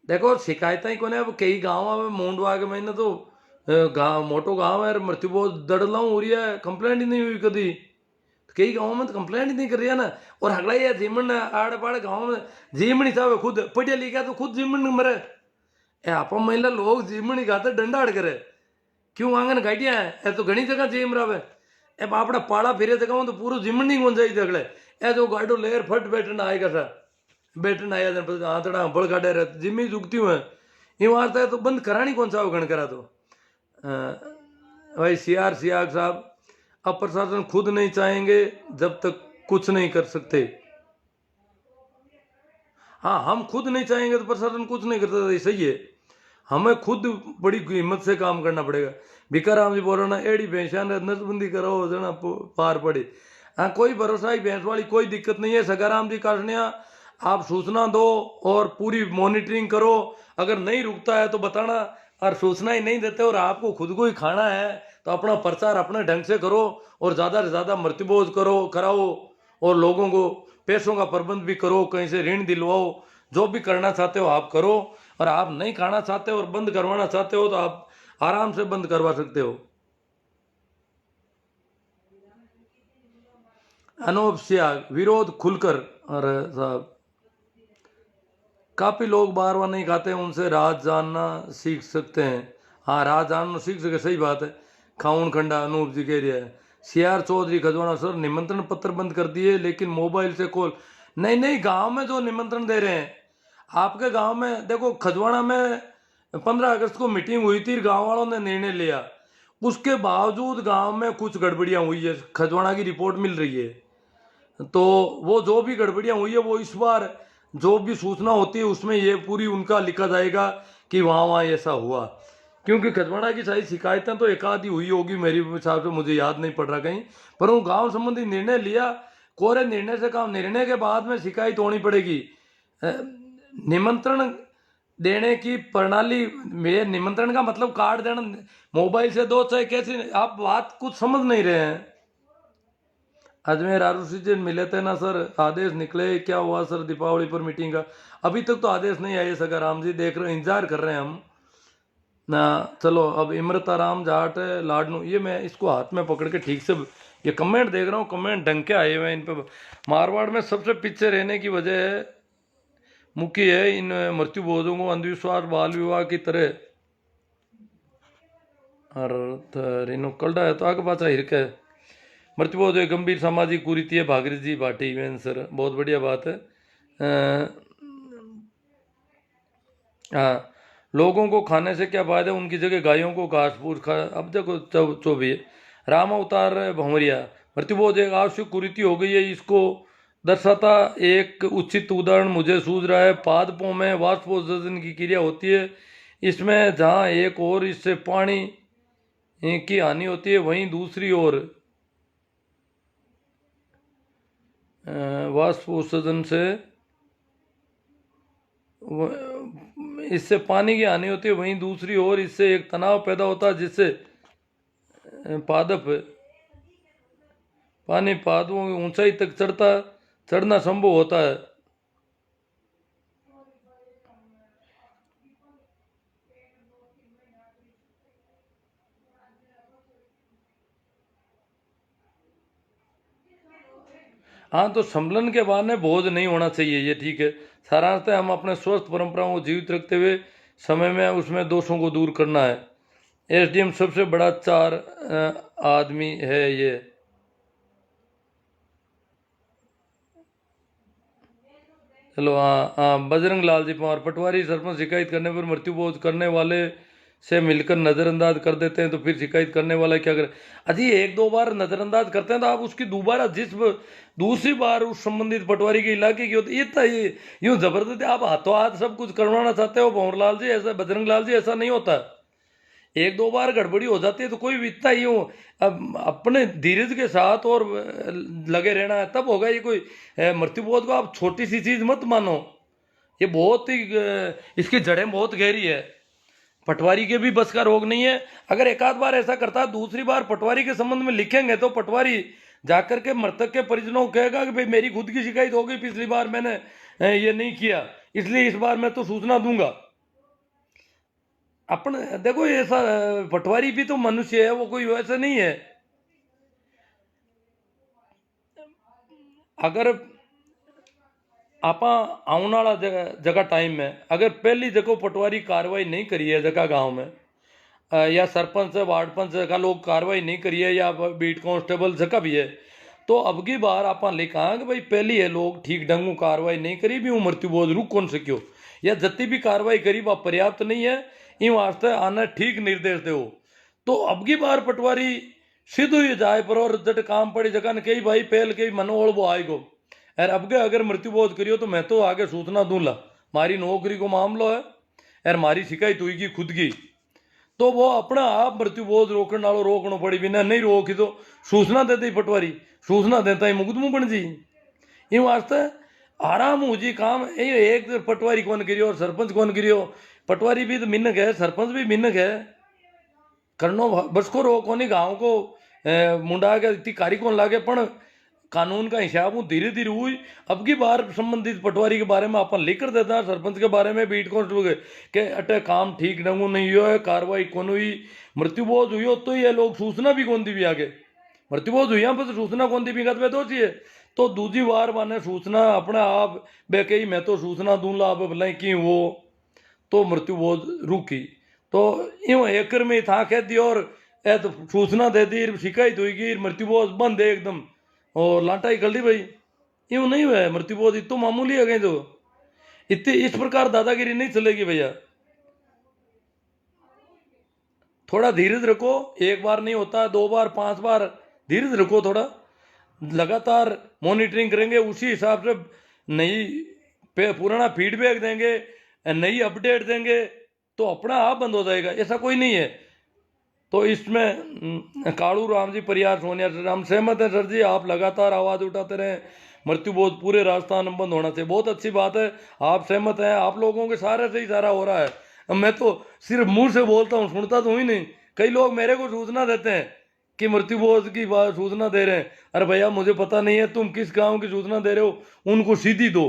[SPEAKER 1] देखो शिकायत ही कोने अब कई गाँव में मूंडवा के महीने तो गाँव मोटो गाँव है मृत्यु बहुत दड़लाऊ हो रही है, कंप्लेंट ही नहीं हुई कभी, कई गाँव में तो कंप्लेंट ही नहीं कर रही है ना। और हगड़ा ये जीमन आड़े पाड़े गाँव में जीमन ही था खुद पढ़िया लिखा तो खुद जीमन मरे आप महिला लोग जीमन ही खाते डंडा अड़ करे क्यों आंगन गाड़िया है तो घनी जगह जीम रहा अब आपड़ा पाड़ा फिरे जगह तो पूरा जिमन नहीं गुंजाई जगले ए जो गाडो लेर फट बैठन आएगा सा बैठन आया जन आतड़ा बड़ गाडे रह जिम्मी जुगती हुए ये वार्ता है तो बंद करानी कौन सा गण करा तो भाई सीआर सियाग साहब अब प्रशासन खुद नहीं चाहेंगे जब तक कुछ नहीं कर सकते। हाँ हम खुद नहीं चाहेंगे तो प्रशासन कुछ नहीं कर सकता, सही है। हमें खुद बड़ी हिम्मत से काम करना पड़ेगा। भिकाराम जी बोल रहे ना एड़ी भैंसा नजबंदी करो जना पार पड़े। हाँ कोई भरोसा ही भैंस वाली कोई दिक्कत नहीं है। सगाराम जी काशनिया आप सूचना दो और पूरी मॉनिटरिंग करो, अगर नहीं रुकता है तो बताना, और सूचना ही नहीं देते और आपको खुद को ही खाना है तो अपना प्रचार अपने ढंग से करो और ज़्यादा से ज़्यादा मृत्युभोज करो कराओ और लोगों को पैसों का प्रबंध भी करो, कहीं से ऋण दिलवाओ, जो भी करना चाहते हो आप करो। और आप नहीं खाना चाहते हो और बंद करवाना चाहते हो तो आप आराम से बंद करवा सकते हो। अनूप सियाग विरोध खुलकर, अरे साहब काफी लोग बार बार नहीं खाते, उनसे राज जानना सीख सकते हैं। हाँ राज जानना सीख सके, सही बात है। खाउन खंडा अनूप जी कह रहा है। सीआर चौधरी खजवाना सर निमंत्रण पत्र बंद कर दिए लेकिन मोबाइल से कॉल नहीं। नहीं गांव में जो निमंत्रण दे रहे हैं आपके गांव में, देखो खजवाना में 15 अगस्त को मीटिंग हुई थी, गांव वालों ने निर्णय लिया, उसके बावजूद गांव में कुछ गड़बड़ियां हुई है, खजवाना की रिपोर्ट मिल रही है। तो वो जो भी गड़बड़ियां हुई है वो इस बार जो भी सूचना होती है उसमें ये पूरी उनका लिखा जाएगा कि वहाँ वहाँ ऐसा हुआ। क्योंकि खजवाड़ा की सारी शिकायतें तो एक आधी हुई होगी मेरी हिसाब से, मुझे याद नहीं पड़ रहा कहीं, पर वो गांव संबंधी निर्णय लिया, कोरे निर्णय से काम, निर्णय के बाद में शिकायत होनी पड़ेगी। निमंत्रण देने की प्रणाली में निमंत्रण का मतलब कार्ड देना, मोबाइल से दो चाहे कैसे, आप बात कुछ समझ नहीं रहे हैं। अजमेर आरुषि जी मिले थे ना सर, आदेश निकले क्या हुआ सर दीपावली पर मीटिंग का? अभी तक तो आदेश नहीं आए सगाराम जी, देख रहे इंतजार कर रहे हैं हम ना। चलो अब इमरता राम जाट लाडनू, ये मैं इसको हाथ में पकड़ के ठीक से ये कमेंट देख रहा हूँ, कमेंट ढंग के आए हुए हैं इन पे। मारवाड़ में सबसे पीछे रहने की वजह मुख्य है इन मृत्यु बोधों को अंधविश्वास बाल विवाह की तरह और इन कल्डा है तो आगे पाचा हिरक है। मृत्युबोध एक गंभीर सामाजिक कुरीति है, भागीरथ जी भाटी वेन सर, बहुत बढ़िया बात है। हाँ लोगों को खाने से क्या फायदा, उनकी जगह गायों को घास फूस खा, अब देखो जो भी है। राम अवतार भंवरिया, मृत्युबोध एक आवश्यक कुरीति हो गई है, इसको दर्शाता एक उचित उदाहरण मुझे सूझ रहा है। पादपों में वाष्पोत्सर्जन की क्रिया होती है, इसमें जहाँ एक और इससे पानी की हानि होती है वहीं दूसरी ओर वाष्पोत्सर्जन से इससे पानी की हानि होती है, वहीं दूसरी ओर इससे एक तनाव पैदा होता है जिससे पादप पानी पादपों की ऊंचाई तक चढ़ना संभव होता है। हाँ तो सम्मेलन के बहाने बोझ नहीं होना चाहिए, ये ठीक है। सारांश है हम अपने स्वस्थ परंपराओं को जीवित रखते हुए समय में उसमें दोषों को दूर करना है। एसडीएम सबसे बड़ा चार आदमी है ये। चलो हाँ हाँ बजरंग लाल जी पवार, पटवारी सरपंच शिकायत करने पर मृत्युबोध करने वाले से मिलकर नजरअंदाज कर देते हैं तो फिर शिकायत करने वाला क्या करे? अजी एक दो बार नजरअंदाज करते हैं तो आप उसकी दोबारा दूसरी बार उस संबंधित पटवारी के इलाके की होती ये यूं जबरदस्ती आप हाथों हाथ सब कुछ करवाना चाहते हो भंवरलाल जी, ऐसा बजरंग लाल जी ऐसा नहीं होता। एक दो बार गड़बड़ी हो जाती है तो कोई भी इतना यूं अब अपने धीरज के साथ और लगे रहना है तब होगा। ये कोई मृत्युबोध को आप छोटी सी चीज मत मानो, ये बहुत ही इसकी जड़ें बहुत गहरी है। पटवारी के भी बस का रोग नहीं है। अगर एक आध बार ऐसा करता है दूसरी बार पटवारी के संबंध में लिखेंगे तो पटवारी जाकर के मृतक के परिजनों को कहेगा कि भाई मेरी खुद की शिकायत हो गई, पिछली बार मैंने ये नहीं किया इसलिए इस बार मैं तो सूचना दूंगा। अपन देखो ऐसा पटवारी भी तो मनुष्य है, वो कोई वैसा नहीं है। अगर आप आने वाला जगह टाइम में अगर पहली जगह पटवारी कार्रवाई नहीं करी है जगह गांव में या सरपंच वार्ड पंच का लोग कार्रवाई नहीं करी है या बीट कांस्टेबल जगह भी है, तो अब की बार आप लिखा कि भाई पहली है लोग ठीक ढंग कार्रवाई नहीं करी भी वो मृत्यु बोध रुक कौन सक्यो, या जितनी भी कार्रवाई करी वह पर्याप्त नहीं है, इन वास्ते आना ठीक निर्देश दो। तो अब की बार पटवारी सीधो ही जाए पर और जट काम पड़ी जगह ने कही भाई पहल के मनोबल वो आएगो, यार अब के अगर मृत्यु बोध करियो तो मैं तो आगे सूचना दूंगा, मारी नौकरी को मामलो है यार, मारी शिकायत हुई खुद की, तो वो अपना आप मृत्यु बोध रोकने वालों रोकना पड़ी, बिना नहीं रोकी तो सूचना देते ही पटवारी, सूचना देता ही मुकदमो बन जी। इन वास्ते आराम हो जी काम, एक पटवारी कौन करियो और सरपंच कौन करियो, पटवारी भी तो मिन्नक है, सरपंच भी मिन्नक है, करनो बस को रो कोनी गाँव को मुंडा के इतनी कारी कौन लागे, पण कानून का हिसाब हूँ धीरे धीरे हुई। अब की बार संबंधित पटवारी के बारे में अपन लिख कर देता है, सरपंच के बारे में बीट कांस्टेबल के अटे काम ठीक ढंगू नहीं हुआ है, कार्रवाई कौन हुई, मृत्यु बोध हुई हो तो ये लोग सूचना भी कौन दी भी आगे, मृत्यु बोध हुई पर सूचना कौन दी भी गत में दोषी है, तो दूसरी बार माने सूचना अपने आप बे कही मैं तो सूचना दूंगा आप भले की वो, तो मृत्यु बोध रुकी, तो यूं एकर में था कह दी और ए तो सूचना दे दी, शिकायत हुई मृत्यु बोध बंद है एकदम और लाटा ही गल दी भाई, यूं नहीं हुआ है मृत्यु बोध, इतो मामूली है गए तो इतनी इस प्रकार दादागिरी नहीं चलेगी भैया, थोड़ा धीरज रखो, एक बार नहीं होता 2 बार 5 बार धीरज रखो, थोड़ा लगातार मॉनिटरिंग करेंगे, उसी हिसाब से नई पुराना फीडबैक देंगे, नई अपडेट देंगे तो अपना आप बंद हो जाएगा, ऐसा कोई नहीं है। तो इसमें कालू राम जी परियार सोनिया से हम सहमत हैं सर जी, आप लगातार आवाज़ उठाते रहें, मृत्यु बोध पूरे राजस्थान में बंद होना चाहिए, बहुत अच्छी बात है, आप सहमत हैं, आप लोगों के सारे से ही सारा हो रहा है, मैं तो सिर्फ मुंह से बोलता हूँ, सुनता तो ही नहीं, कई लोग मेरे को सूचना देते हैं कि मृत्यु बोध की बात सूचना दे रहे हैं, अरे भैया मुझे पता नहीं है तुम किस गांव की सूचना दे रहे हो, उनको सीधी दो।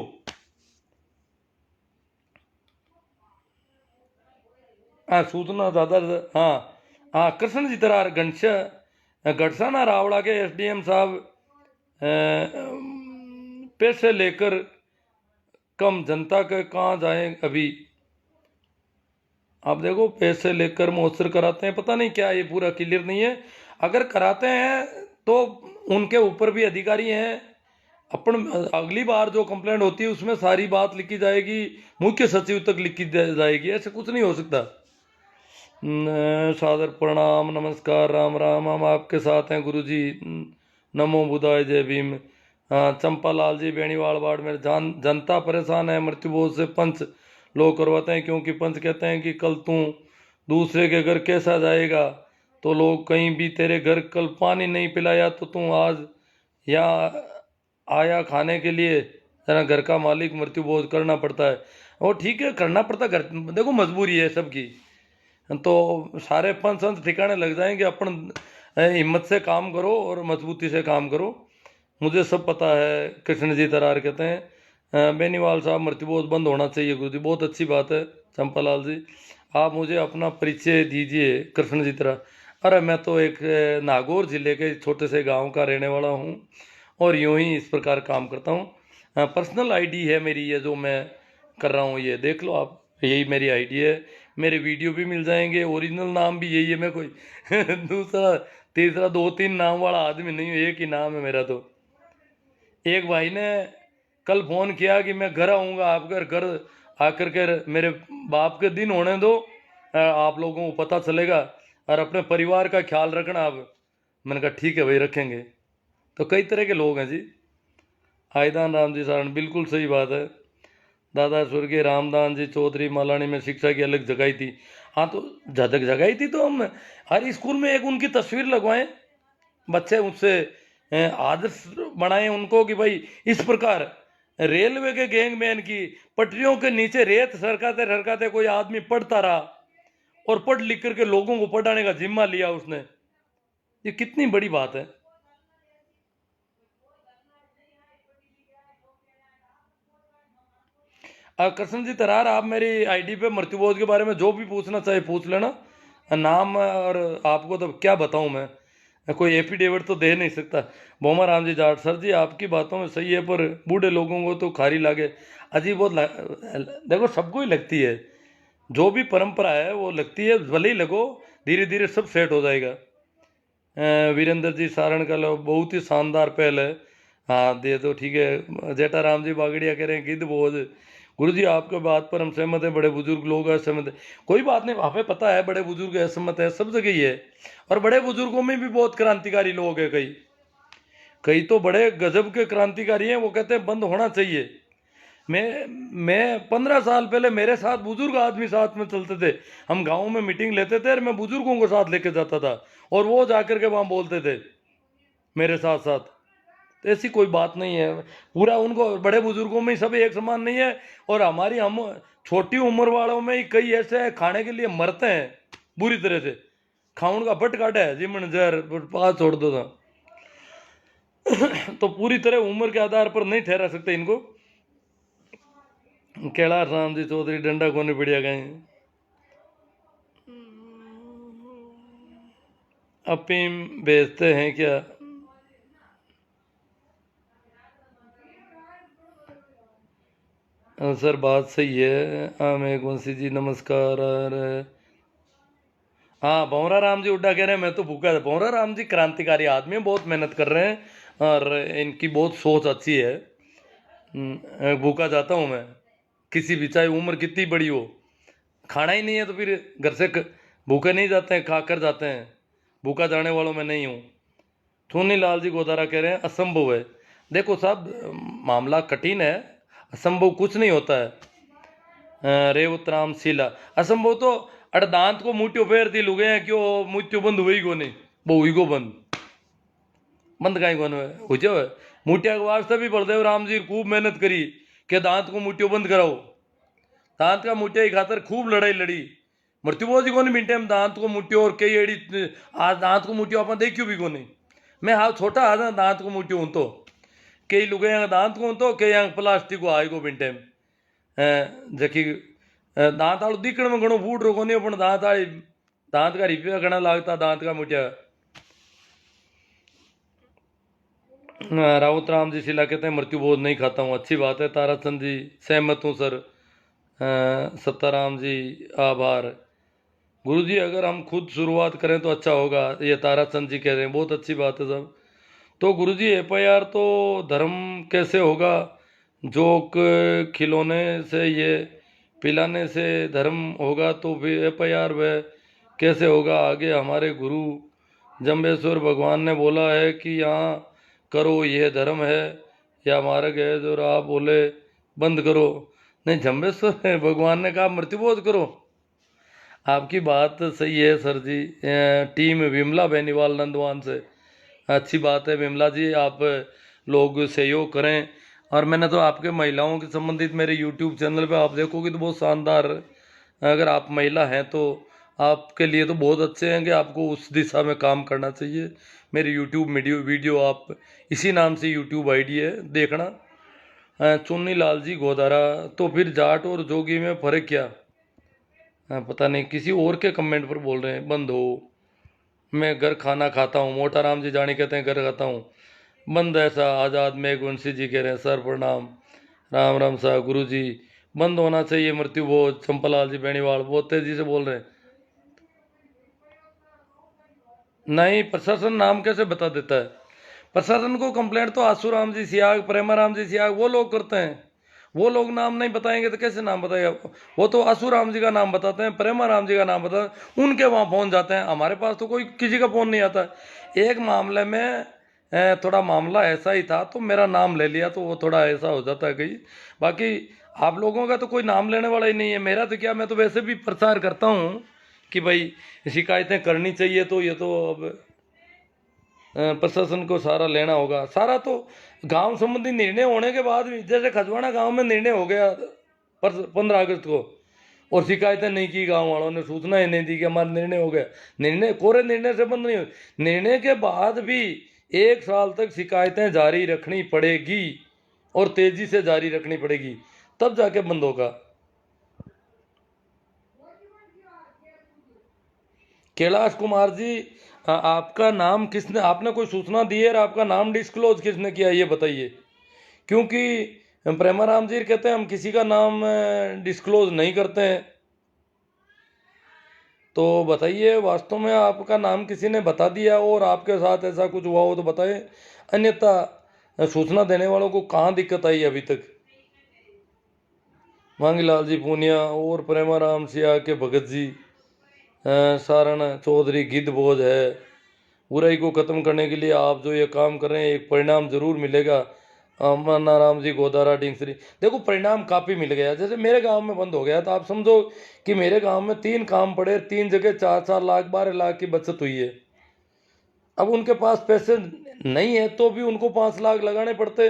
[SPEAKER 1] हाँ सूचना ज़्यादा, हाँ हाँ कृष्ण जी तरार गढ़साना रावड़ा के एसडीएम साहब पैसे लेकर कम जनता के कहाँ जाएं अभी, आप देखो पैसे लेकर महोत्सव कराते हैं, पता नहीं क्या ये पूरा क्लियर नहीं है, अगर कराते हैं तो उनके ऊपर भी अधिकारी हैं, अपन अगली बार जो कंप्लेंट होती है उसमें सारी बात लिखी जाएगी, मुख्य सचिव तक लिखी जाएगी, ऐसे कुछ नहीं हो सकता। सादर प्रणाम नमस्कार राम राम, हम आपके साथ हैं गुरु जी, नमो बुधाय जय भीम। चंपालाल जी बेणीवाल वार्ड में जनता परेशान है, मृत्यु बोध से पंच लोग करवाते हैं, क्योंकि पंच कहते हैं कि कल तू दूसरे के घर कैसा जाएगा, तो लोग कहीं भी तेरे घर कल पानी नहीं पिलाया तो तू आज यहाँ आया खाने के लिए, तेरा घर का मालिक मृत्यु बोध करना पड़ता है, और ठीक है करना पड़ता, घर देखो मजबूरी है सबकी, तो सारे पंच संत ठिकाने लग जाएंगे, अपन हिम्मत से काम करो और मजबूती से काम करो, मुझे सब पता है। कृष्ण जी तरार कहते हैं बेनीवाल साहब मृत्यु बोध बंद होना चाहिए गुरु जी, बहुत अच्छी बात है चंपालाल जी, आप मुझे अपना परिचय दीजिए कृष्ण जी तरार। अरे मैं तो एक नागौर जिले के छोटे से गांव का रहने वाला हूँ और यूं ही इस प्रकार काम करता हूँ, पर्सनल आईडी है मेरी ये जो मैं कर रहा हूँ, ये देख लो आप, यही मेरी आईडी है, मेरे वीडियो भी मिल जाएंगे, ओरिजिनल नाम भी यही है, मैं कोई दूसरा तीसरा 2-3 नाम वाला आदमी नहीं हूँ, एक ही नाम है मेरा। तो एक भाई ने कल फोन किया कि मैं घर आऊँगा आपके घर आकर के मेरे बाप के दिन होने दो, आप लोगों को पता चलेगा और अपने परिवार का ख्याल रखना आप, मैंने कहा ठीक है भाई रखेंगे। तो कई तरह के लोग हैं जी। आयदान राम जी सारण बिल्कुल सही बात है, दादा स्वर्गीय रामदान जी चौधरी मालानी में शिक्षा की अलग जगाई थी, हाँ तो झटक जगाई थी, तो हम हर स्कूल में एक उनकी तस्वीर लगवाएं, बच्चे उससे आदर्श बनाएं उनको कि भाई इस प्रकार रेलवे के गैंगमैन की पटरियों के नीचे रेत सरकाते सरकाते कोई आदमी पढ़ता रहा और पढ़ लिख करके लोगों को पढ़ाने का जिम्मा लिया उसने, ये कितनी बड़ी बात है। कृष्ण जी तरार आप मेरी आईडी पे मृत्यु बोध के बारे में जो भी पूछना चाहे पूछ लेना, नाम और आपको तो क्या बताऊं मैं, कोई एफिडेविट तो दे नहीं सकता। बोमा राम जी जाट सर जी आपकी बातों में सही है, पर बूढ़े लोगों को तो खारी लागे, अजीब बहुत देखो सबको ही लगती है, जो भी परंपरा है वो लगती है, भले ही लगो, धीरे धीरे सब सेट हो जाएगा। वीरेंद्र जी सारण का लो बहुत ही शानदार पहल है। हाँ दे दो, ठीक है। जेठाराम जी बागड़िया कह रहे हैं गिद्ध बोझ। गुरु जी आपके बात पर हम सहमत है, बड़े बुजुर्ग लोग असहमत है। कोई बात नहीं, वहाँ पे पता है बड़े बुजुर्ग असहमत है, सब जगह ही है। और बड़े बुजुर्गों में भी बहुत क्रांतिकारी लोग हैं, कई कई तो बड़े गजब के क्रांतिकारी हैं, वो कहते हैं बंद होना चाहिए। मैं 15 साल पहले मेरे साथ बुजुर्ग आदमी साथ में चलते थे, हम गाँव में मीटिंग लेते थे और मैं बुजुर्गों को साथ लेके जाता था और वो जाकर के वहाँ बोलते थे मेरे साथ साथ। तो ऐसी कोई बात नहीं है, पूरा उनको बड़े बुजुर्गों में ही सब एक समान नहीं है। और हमारी हम छोटी उम्र वालों में ही कई ऐसे हैं खाने के लिए मरते हैं बुरी तरह से, खाउन का बट काटा है जिमन जहर पास छोड़ दो था। तो पूरी तरह उम्र के आधार पर नहीं ठहरा सकते इनको। कैलाश राम जी चौधरी डंडा कोने बढ़िया गए, अफीम बेचते हैं क्या? सर बात सही है। मेघ वंशी जी नमस्कार। हाँ भंवरा राम जी उड्डा कह रहे हैं मैं तो भूखा था। भंवरा राम जी क्रांतिकारी आदमी हैं, बहुत मेहनत कर रहे हैं और इनकी बहुत सोच अच्छी है। भूखा जाता हूँ मैं, किसी भी चाहे उम्र कितनी बड़ी हो, खाना ही नहीं है तो फिर घर से भूखे नहीं जाते हैं, खा कर जाते हैं। भूखा जाने वालों में नहीं हूँ। सोनी लाल जी गोदारा कह रहे हैं असंभव है। देखो साहब मामला कठिन है, असंभव कुछ नहीं होता है। रेवत राम शीला असंभव तो अड़दांत को मुट्ठियों फेर दी लुगे हैं क्यों मुट्ठियों बंद हुई को नहीं, वो हुई को बंद कहीं को हो जाए। मुठिया के वास्ते भी बलदेव राम जी खूब मेहनत करी कि दांत को मुट्ठियों बंद कराओ। दांत का मुठिया की खातर खूब लड़ाई लड़ी। मृत्यु बोझ को नहीं मिनटे में दांत को मुट्ठियों और कई एड़ी आज दांत को मुट्ठियों अपन देखियो भी को नहीं। मैं हाँ छोटा आ दांत को मुट्ठियों हूँ तो कई लुगे दांत को तो कई प्लास्टिक को आए को मिनटे में जबकि दांत आलू दिखण में घणो फूट रो कोनी पण दांत आली दांत का रिपिया घना लागता दांत का मुठिया। राउत राम जी शिला कहते हैं मृत्यु बोध नहीं खाता हूँ, अच्छी बात है। ताराचंद जी सहमत हूँ सर। सत्ताराम जी आभार। गुरु जी अगर हम खुद शुरुआत करें तो अच्छा होगा, ये ताराचंद जी कह रहे हैं, बहुत अच्छी बात है सब। तो गुरु जी एफआईआर तो धर्म कैसे होगा, जोक खिलौने से ये पिलाने से धर्म होगा तो फिर एफआईआर वह कैसे होगा? आगे हमारे गुरु जम्बेश्वर भगवान ने बोला है कि यहाँ करो ये धर्म है या मार्ग है, जो आप बोले बंद करो। नहीं, जम्बेश्वर भगवान ने कहा मृत्युबोध करो। आपकी बात सही है सर जी। टीम विमला बेनीवाल नंदवान से अच्छी बात है। विमला जी आप लोग सहयोग करें। और मैंने तो आपके महिलाओं के संबंधित मेरे यूट्यूब चैनल पे आप देखोगे तो बहुत शानदार, अगर आप महिला हैं तो आपके लिए तो बहुत अच्छे हैं कि आपको उस दिशा में काम करना चाहिए। मेरे यूट्यूब वीडियो आप इसी नाम से यूट्यूब आईडी है, देखना। चुन्नी लाल जी गोदारा तो फिर जाट और जोगी में फ़र्क क्या? पता नहीं, किसी और के कमेंट पर बोल रहे हैं बंद हो। मैं घर खाना खाता हूँ। मोटा राम जी जानी कहते हैं घर खाता हूँ बंद। ऐसा आज़ाद मेघवंशी जी कह रहे हैं सर प्रणाम। राम राम साहब गुरु जी बंद होना चाहिए मृत्यु बोझ। चंपलाल जी बेनीवाल बहुत तेजी से बोल रहे हैं। नहीं, प्रशासन नाम कैसे बता देता है? प्रशासन को कंप्लेंट तो आसू राम जी सियाग, प्रेमा राम जी सियाग वो लोग करते हैं। वो लोग नाम नहीं बताएंगे तो कैसे नाम बताएगा? वो तो आसू राम जी का नाम बताते हैं, प्रेमा राम जी का नाम बताते हैं, उनके वहाँ पहुँच जाते हैं। हमारे पास तो कोई किसी का फोन नहीं आता। एक मामले में थोड़ा मामला ऐसा ही था तो मेरा नाम ले लिया, तो वो थोड़ा ऐसा हो जाता है कहीं। बाकी आप लोगों का तो कोई नाम लेने वाला ही नहीं है। मेरा तो क्या, मैं तो वैसे भी प्रचार करता हूँ कि भाई शिकायतें करनी चाहिए। तो ये तो अब प्रशासन को सारा लेना होगा। सारा तो गांव संबंधी निर्णय होने के बाद भी, जैसे खजवाना गांव में निर्णय हो गया 15 अगस्त को और शिकायतें नहीं की, गांव वालों ने सूचना ही नहीं दी कि हमारा निर्णय हो गया। निर्णय कोरे निर्णय से बंद नहीं हो, निर्णय के बाद भी 1 साल तक शिकायतें जारी रखनी पड़ेगी और तेजी से जारी रखनी पड़ेगी, तब जाके बंद होगा। कैलाश कुमार जी आपका नाम किसने, आपने कोई सूचना दी है और आपका नाम डिस्क्लोज किसने किया ये बताइए। क्योंकि प्रेमाराम जी कहते हैं हम किसी का नाम डिस्क्लोज नहीं करते हैं। तो बताइए, वास्तव में आपका नाम किसी ने बता दिया और आपके साथ ऐसा कुछ हुआ हो तो बताएं, अन्यथा सूचना देने वालों को कहाँ दिक्कत आई अभी तक। मांगीलाल जी पूनिया और प्रेमाराम सिया के भगत जी, सारण चौधरी गिद्ध बोझ है। बुराई को खत्म करने के लिए आप जो ये काम कर रहे हैं, एक परिणाम जरूर मिलेगा। मन्नाराम जी गोदारा डिंगसरी, देखो परिणाम काफी मिल गया। जैसे मेरे गांव में बंद हो गया तो आप समझो कि मेरे गांव में 3 काम पड़े, 3 जगह 4-4 लाख 12 लाख की बचत हुई है। अब उनके पास पैसे नहीं है तो भी उनको 5 लाख लगाने पड़ते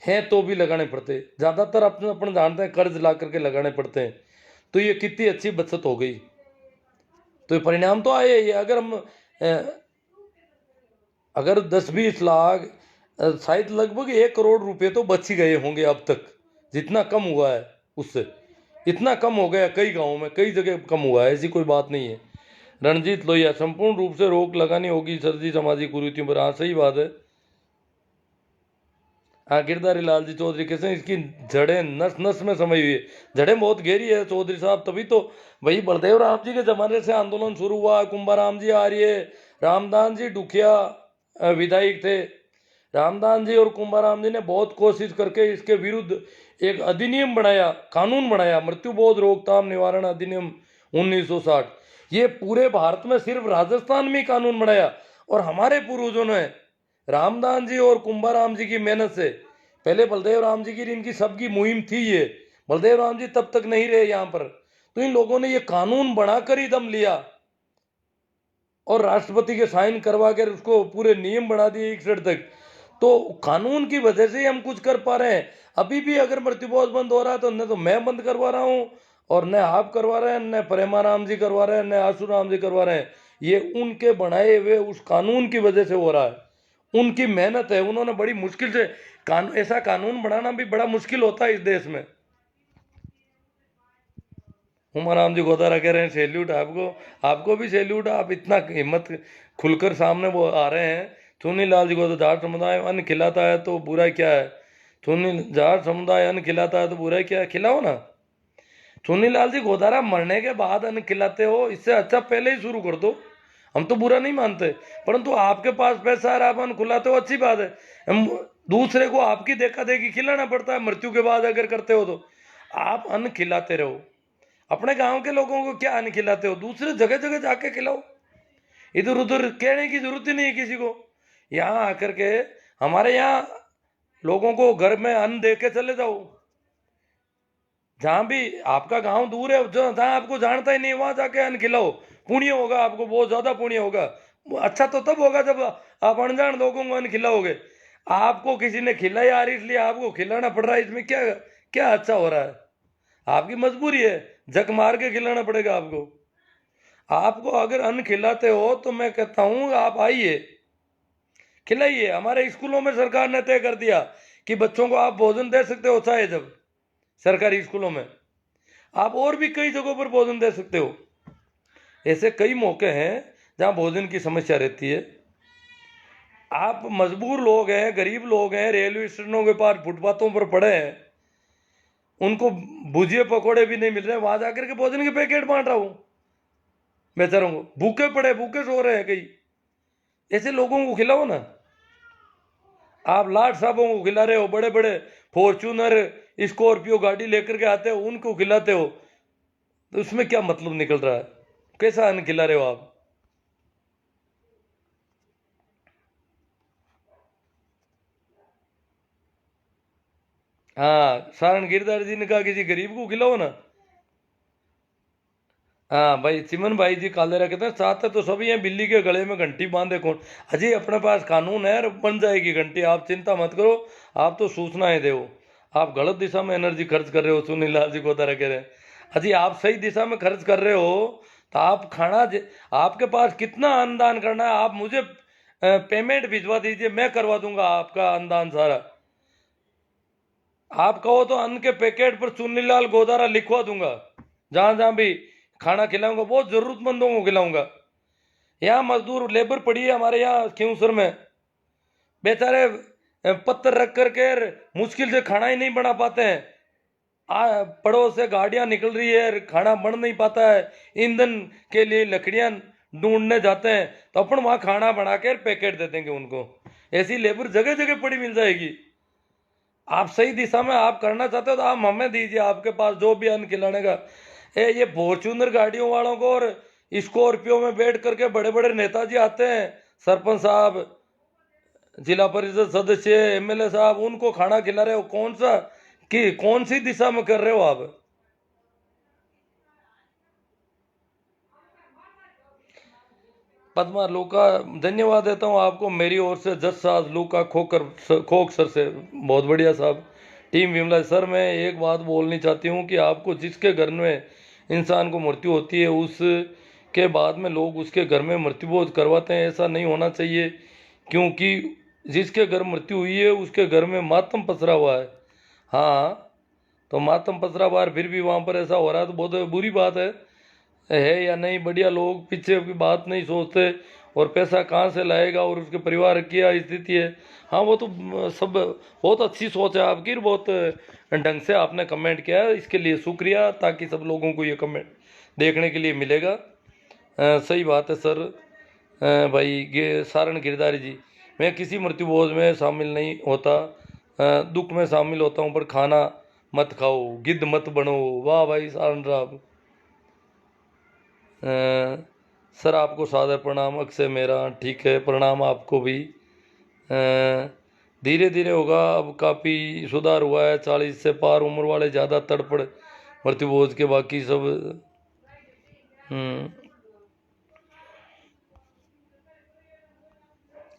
[SPEAKER 1] हैं, तो भी लगाने पड़ते, ज्यादातर अपने अपन जानते हैं कर्ज ला करके लगाने पड़ते हैं। तो ये कितनी अच्छी बचत हो गई। तो ये परिणाम तो आए ही। अगर हम अगर 10-20 लाख, शायद लगभग 1 करोड़ रुपए तो बच ही गए होंगे अब तक, जितना कम हुआ है उससे। इतना कम हो गया कई गांवों में, कई जगह कम हुआ है, ऐसी कोई बात नहीं है। रणजीत लोहिया, संपूर्ण रूप से रोक लगानी होगी सर जी सामाजिक कुरीतियों पर। हाँ सही बात है। हाँ गिरधारी लाल जी चौधरी, कैसे इसकी जड़ें नस नस में समाई हुई है। जड़ें बहुत गहरी है चौधरी साहब, तभी तो भाई बलदेव राम जी के जमाने से आंदोलन शुरू हुआ। कुंभाराम जी आर्य, रामदास जी डुखिया विधायक थे। रामदास जी और कुंभाराम जी ने बहुत कोशिश करके इसके विरुद्ध एक अधिनियम बनाया, कानून बनाया, मृत्यु बोध रोकथाम निवारण अधिनियम 1960। ये पूरे भारत में सिर्फ राजस्थान में ही कानून बनाया। और हमारे पूर्वजों ने, रामदास जी और कुंभाराम जी की मेहनत से, पहले बलदेव राम जी की इनकी सबकी मुहिम थी ये, बलदेव राम जी तब तक नहीं रहे यहाँ पर, तो इन लोगों ने ये कानून बनाकर ही दम लिया और राष्ट्रपति के साइन करवा कर उसको पूरे नियम बना दिए 61 तक। तो कानून की वजह से ही हम कुछ कर पा रहे हैं। अभी भी अगर मृत्युभोज बंद हो रहा है तो न तो मैं बंद करवा रहा हूँ, और न आप करवा रहे हैं, न प्रेमाराम जी करवा रहे हैं, न आशुराम जी करवा रहे हैं। ये उनके बनाए हुए उस कानून की वजह से हो रहा है। उनकी मेहनत है, उन्होंने बड़ी मुश्किल से ऐसा कानून बनाना भी बड़ा मुश्किल होता है इस देश में। हुमाराम जी गोदारा कह रहे हैं सैल्यूट आपको, आपको भी सैल्यूट। आप इतना हिम्मत खुलकर सामने वो आ रहे हैं। चुन्नी लाल जी को तो जाट समुदाय अन्न खिलाता है तो बुरा क्या है। चुन्नी जाट समुदाय अन्न खिलाता है तो बुरा क्या है, खिलाओ ना। चुन्नी लाल जी गोदारा मरने के बाद अन्न खिलाते हो, इससे अच्छा पहले ही शुरू कर दो। हम तो बुरा नहीं मानते, परंतु आपके पास पैसा है, आप अन्न खिलाते हो, अच्छी बात है। हम दूसरे को आपकी देखा देखी खिलाना पड़ता है मृत्यु के बाद अगर करते हो तो। आप अन्न खिलाते रहो, अपने गांव के लोगों को क्या अन्न खिलाते हो, दूसरे जगह जगह जाके खिलाओ। इधर उधर कहने की जरूरत ही नहीं है किसी को। यहाँ आकर के हमारे यहाँ लोगों को घर में अन्न दे के चले जाओ। जहां भी आपका गांव दूर है, जो जहां आपको जानता ही नहीं, वहां जाके अन्न खिलाओ। पुण्य होगा आपको, बहुत ज्यादा पुण्य होगा। अच्छा तो तब होगा जब आप अनजान लोगों को अन्न खिलाओगे। आपको किसी ने खिलाया यार, इसलिए आपको खिलाना पड़ रहा है, इसमें क्या क्या अच्छा हो रहा है। आपकी मजबूरी है, जक मार के खिलाना पड़ेगा आपको। आपको अगर अन्न खिलाते हो तो मैं कहता हूं आप आइए, खिलाइए। हमारे स्कूलों में सरकार ने तय कर दिया कि बच्चों को आप भोजन दे सकते हो, चाहे जब सरकारी स्कूलों में। आप और भी कई जगहों पर भोजन दे सकते हो। ऐसे कई मौके हैं जहां भोजन की समस्या रहती है। आप मजबूर लोग हैं, गरीब लोग हैं, रेलवे स्टेशनों के पास फुटपाथों पर पड़े हैं, उनको भुजिए पकोड़े भी नहीं मिल रहे, वहां जाकर के भोजन के पैकेट बांट रहा हूं बेचारों को। भूखे पड़े, भूखे सो रहे हैं कई। ऐसे लोगों को खिलाओ ना। आप लाट साहबों को खिला रहे हो, बड़े बड़े फॉर्च्यूनर स्कॉर्पियो गाड़ी लेकर के आते हो, उनको खिलाते हो, तो उसमें क्या मतलब निकल रहा है, कैसा अन्न खिला रहे हो आप। हाँ सारण गिरधारी जी ने कहा किसी गरीब को खिलाओ ना। हाँ भाई चिमन भाई जी कालेरा कहते हैं साथ है तो सभी हैं, बिल्ली के गले में घंटी बांधे कौन। अजय अपने पास कानून है और बन जाएगी घंटी, आप चिंता मत करो। आप तो सूचनाएं दो। आप गलत दिशा में एनर्जी खर्च कर रहे हो, सुनील लाल जी गोदारा कह रहे हैं। अजय आप सही दिशा में खर्च कर रहे हो तो आप आपके पास कितना अनुदान करना है, आप मुझे पेमेंट भिजवा दीजिए, मैं करवा दूंगा आपका अनुदान सारा। आप कहो तो अन्न के पैकेट पर चुन्नीलाल गोदारा लिखवा दूंगा। जहां जहां भी खाना खिलाऊंगा, बहुत जरूरतमंदों को खिलाऊंगा। यहाँ मजदूर लेबर पड़ी है हमारे यहाँ खियूसर में, बेचारे पत्थर रख करके मुश्किल से खाना ही नहीं बना पाते हैं। पड़ोस से गाड़ियां निकल रही है, खाना बन नहीं पाता है, ईंधन के लिए लकड़ियां ढूंढने जाते हैं, तो अपन वहां खाना बना कर पैकेट दे देंगे उनको। ऐसी लेबर जगह जगह पड़ी मिल जाएगी। आप सही दिशा में आप करना चाहते हो तो आप हमें दीजिए, आपके पास जो भी अन्न खिलाने का। ये फॉर्च्यूनर गाड़ियों वालों को और स्कॉर्पियो में बैठ करके बड़े बड़े नेताजी आते हैं, सरपंच साहब, जिला परिषद सदस्य, एमएलए साहब, उनको खाना खिला रहे हो। कौन सी दिशा में कर रहे हो आप? पद्मा लूका, धन्यवाद देता हूँ आपको मेरी ओर से। जज साहब लूका खोक सर से, बहुत बढ़िया साहब। टीम विमला सर, मैं एक बात बोलनी चाहती हूँ कि आपको जिसके घर में इंसान को मृत्यु होती है उसके बाद में लोग उसके घर में मृत्यु भोज करवाते हैं, ऐसा नहीं होना चाहिए। क्योंकि जिसके घर मृत्यु हुई है उसके घर में मातम पसरा हुआ है। हाँ, तो मातम पसरा हुआ है, फिर भी वहाँ पर ऐसा हो रहा है तो बहुत बुरी बात है या नहीं? बढ़िया लोग पीछे की बात नहीं सोचते, और पैसा कहाँ से लाएगा और उसके परिवार की क्या स्थिति है। हाँ, वो तो सब बहुत अच्छी सोच है आपकी, बहुत ढंग से आपने कमेंट किया है, इसके लिए शुक्रिया, ताकि सब लोगों को ये कमेंट देखने के लिए मिलेगा। सही बात है सर। भाई सारण गिरधारी जी, मैं किसी मृत्यु भोज में शामिल नहीं होता, दुख में शामिल होता हूँ, पर खाना मत खाओ, गिद्ध मत बनो। वाह भाई सारण साहब। सर आपको सादर प्रणाम, अक्षय मेरा। ठीक है, प्रणाम आपको भी। धीरे धीरे होगा, अब काफ़ी सुधार हुआ है। 40 से पार उम्र वाले ज़्यादा तड़पड़ मृत्युभोज के, बाकी सब। हम्म,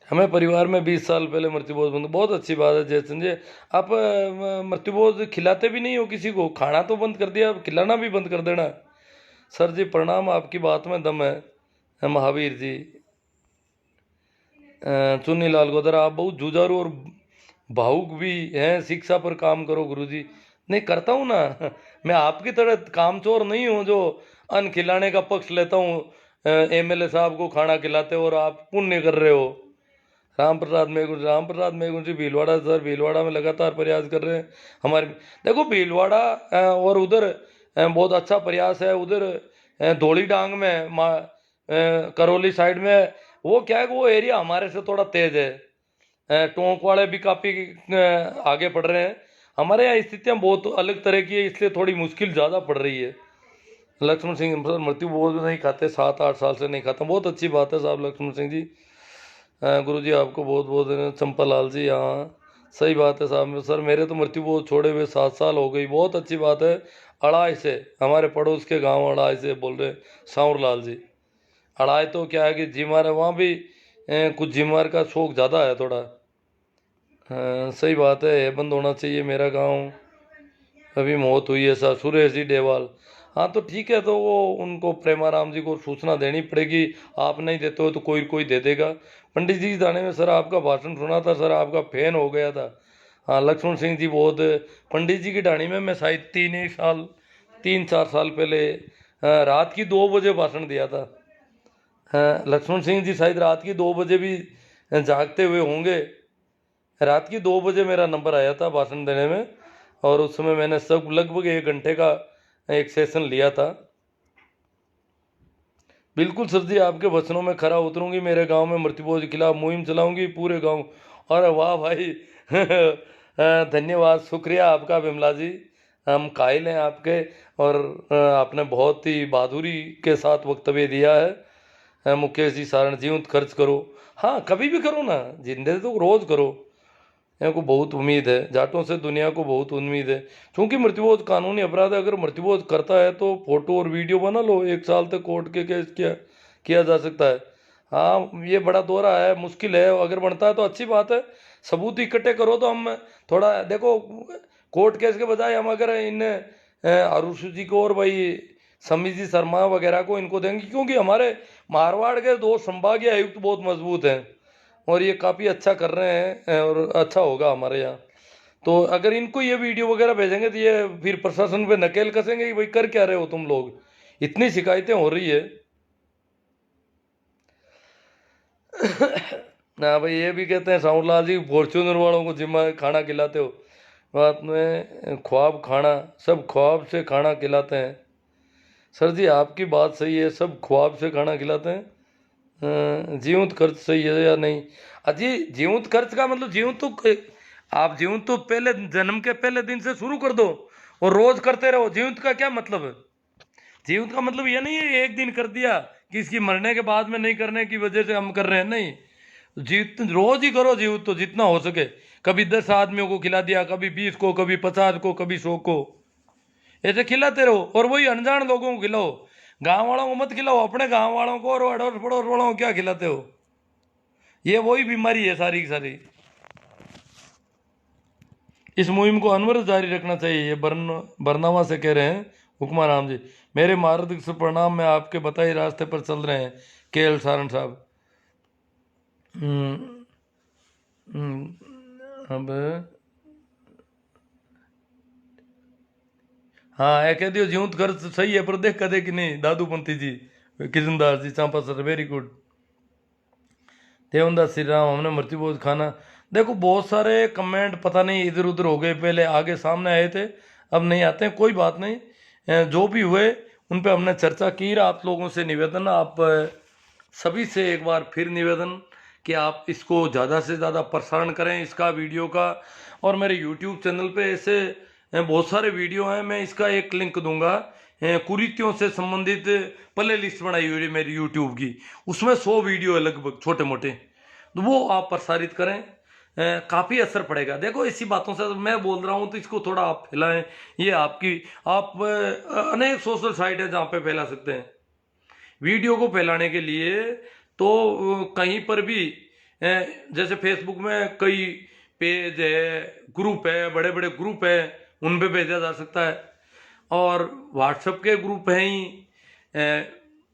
[SPEAKER 1] हमें परिवार में 20 साल पहले मृत्युभोज बंद। बहुत अच्छी बात है जय संजय। आप मृत्युभोज खिलाते भी नहीं हो किसी को? खाना तो बंद कर दिया, अब खिलाना भी बंद कर देना। सर जी प्रणाम, आपकी बात में दम है। महावीर जी, चुन्नी लाल गोदर, आप बहुत जुझारू और भावुक भी हैं, शिक्षा पर काम करो गुरुजी। नहीं करता हूँ ना मैं आपकी तरह कामचोर नहीं हूँ जो अन्न खिलाने का पक्ष लेता हूँ। एमएलए साहब को खाना खिलाते हो और आप पुण्य कर रहे हो। राम प्रसाद मेघुन जी भीलवाड़ा, सर भीलवाड़ा में लगातार प्रयास कर रहे हैं हमारे। देखो भीलवाड़ा और उधर बहुत अच्छा प्रयास है। उधर धौली डांग में करौली साइड में, वो क्या है कि वो एरिया हमारे से थोड़ा तेज है। टोंक वाले भी काफ़ी आगे बढ़ रहे हैं। हमारे यहाँ स्थितियाँ बहुत अलग तरह की है, इसलिए थोड़ी मुश्किल ज़्यादा पड़ रही है। लक्ष्मण सिंह सर, मृत्यु भोज नहीं खाते, 7-8 साल से नहीं खाता। बहुत अच्छी बात है साहब लक्ष्मण सिंह जी। गुरु जी आपको बहुत बहुत। चंपा लाल जी, हाँ सही बात है साहब। सर मेरे तो मृत्यु भोज छोड़े हुए 7 साल हो गई। बहुत अच्छी बात है। अड़ाई से, हमारे पड़ोस के गांव अड़ाई से बोल रहे साउर लाल जी। अड़ाई तो क्या है कि जिमार है, वहाँ भी कुछ जिमार का शौक ज़्यादा है थोड़ा। हाँ सही बात है, ये बंद होना चाहिए मेरा गांव। अभी मौत हुई है सर, सुरेश जी डेवाल। हाँ तो ठीक है, तो वो उनको प्रेमाराम जी को सूचना देनी पड़ेगी। आप नहीं देते हो तो कोई कोई दे देगा। पंडित जी दाने में सर आपका भाषण सुना था, सर आपका फैन हो गया था। हाँ लक्ष्मण सिंह जी बहुत। पंडित जी की डाणी में मैं शायद 3-4 साल पहले रात की 2 बजे भाषण दिया था। हाँ लक्ष्मण सिंह जी शायद रात की 2 बजे भी जागते हुए होंगे। रात की 2 बजे मेरा नंबर आया था भाषण देने में, और उस समय मैंने सब लगभग 1 घंटे का एक सेशन लिया था। बिल्कुल सर जी, आपके वचनों में खरा उतरूंगी। मेरे गांव में मृत्युभोज के खिलाफ मुहिम चलाऊंगी पूरे गांव। अरे वाह भाई धन्यवाद, शुक्रिया आपका विमला जी। हम कायल हैं आपके, और आपने बहुत ही बहादुरी के साथ वक्तव्य दिया है। मुकेश जी सारण, जीवंत खर्च करो। हाँ कभी भी करो ना, जिंदगी तो रोज करो। मेरे को बहुत उम्मीद है, जाटों से दुनिया को बहुत उम्मीद है। क्योंकि मृत्युभोज कानूनी अपराध है। अगर मृत्युभोज करता है तो फोटो और वीडियो बना लो, 1 साल तक कोर्ट के केस किया जा सकता है। हाँ ये बड़ा दौरा है, मुश्किल है। अगर बनता है तो अच्छी बात है। सबूत इकट्ठे करो तो हम थोड़ा देखो, कोर्ट केस के बजाय हम अगर इन आरुषि जी को और भाई समी जी शर्मा वगैरह को इनको देंगे, क्योंकि हमारे मारवाड़ के 2 संभागीय आयुक्त बहुत मजबूत हैं और ये काफ़ी अच्छा कर रहे हैं, और अच्छा होगा हमारे यहाँ। तो अगर इनको ये वीडियो वगैरह भेजेंगे तो ये फिर प्रशासन पे नकेल कसेंगे कि भाई कर क्या रहे हो तुम लोग, इतनी शिकायतें हो रही है। ना भाई, ये भी कहते हैं साउंड लाल जी फॉर्च्यूनर वालों को जिम्मा खाना खिलाते हो। रात में ख्वाब खाना, सब ख्वाब से खाना खिलाते हैं। सर जी आपकी बात सही है, सब ख्वाब से खाना खिलाते हैं। जीवंत खर्च सही है या नहीं? अजी जीवंत खर्च का मतलब आप जीवंत तो पहले जन्म के पहले दिन से शुरू कर दो और रोज करते रहो। जीवंत का क्या मतलब है? जीवंत का मतलब ये नहीं है एक दिन कर दिया कि इसकी मरने के बाद में नहीं करने की वजह से हम कर रहे हैं, नहीं। जीत रोज ही करो जीवित, तो जितना हो सके। कभी 10 आदमियों को खिला दिया, कभी 20 को, कभी 50 को, कभी 100 को, ऐसे खिलाते रहो। और वही अनजान लोगों को खिलाओ, गांव वालों को मत खिलाओ। अपने गांव वालों को और अड़ोस पड़ोस वालों को क्या खिलाते हो? ये वही बीमारी है सारी की सारी। इस मुहिम को अनवरत जारी रखना चाहिए, ये बरनावा से कह रहे हैं हुक्मा राम जी। मेरे मार्गदर्शक परिणाम में आपके बताए रास्ते पर चल रहे हैं, केएल सारण साहब। हम्म, अब हाँ ये कह दियो जीवंत खर्च सही है, पर देख कदे कि नहीं। Dadupanthi ji, Kishandas ji, Champa sir, very good. Devandas Shri Ram, हमने मृत्यु भोज खाना। देखो बहुत सारे कमेंट पता नहीं इधर उधर हो गए, पहले आगे सामने आए थे, अब नहीं आते हैं, कोई बात नहीं। जो भी हुए उन पे हमने चर्चा की। आप लोगों से निवेदन, आप सभी से एक बार फिर निवेदन कि आप इसको ज़्यादा से ज़्यादा प्रसारण करें इसका वीडियो का। और मेरे यूट्यूब चैनल पे ऐसे बहुत सारे वीडियो हैं, मैं इसका एक लिंक दूंगा। कुरीतियों से संबंधित प्ले लिस्ट बनाई हुई है मेरी यूट्यूब की, उसमें 100 वीडियो है लगभग छोटे मोटे, तो वो आप प्रसारित करें। काफ़ी असर पड़ेगा। देखो ऐसी बातों से मैं बोल रहा हूँ तो इसको थोड़ा आप फैलाएं। ये आप अनेक सोशल साइट है जहाँ पे फैला सकते हैं वीडियो को फैलाने के लिए। तो कहीं पर भी जैसे फेसबुक में कई पेज है, ग्रुप है, बड़े बड़े ग्रुप है, उन पे भेजा जा सकता है। और व्हाट्सएप के ग्रुप हैं ही।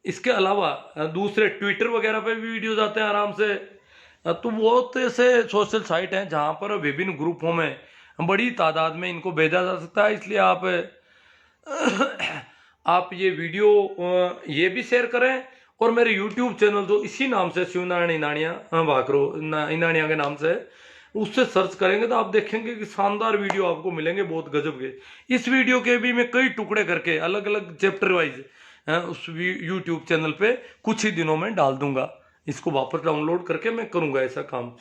[SPEAKER 1] इसके अलावा दूसरे ट्विटर वगैरह पे भी वीडियो जाते हैं आराम से। तो बहुत ऐसे सोशल साइट हैं जहाँ पर विभिन्न ग्रुपों में बड़ी तादाद में इनको भेजा जा सकता है। इसलिए आप ये वीडियो ये भी शेयर करें। और मेरे यूट्यूब चैनल जो इसी नाम से शिवनारायण इनानिया भाकरो इनानिया के नाम से, उससे सर्च करेंगे तो आप देखेंगे कि शानदार वीडियो आपको मिलेंगे, बहुत गजब के। इस वीडियो के भी मैं कई टुकड़े करके अलग अलग चैप्टर वाइज उस यूट्यूब चैनल पे कुछ ही दिनों में डाल दूंगा। इसको वापस डाउनलोड करके मैं करूंगा ऐसा काम।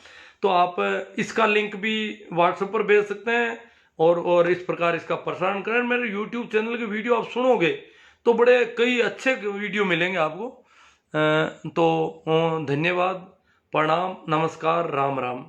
[SPEAKER 1] तो आप इसका लिंक भी व्हाट्सएप पर भेज सकते हैं और इस प्रकार इसका प्रसारण करें। मेरे यूट्यूब चैनल की वीडियो आप सुनोगे तो बड़े कई अच्छे वीडियो मिलेंगे आपको। तो धन्यवाद, प्रणाम, नमस्कार, राम राम।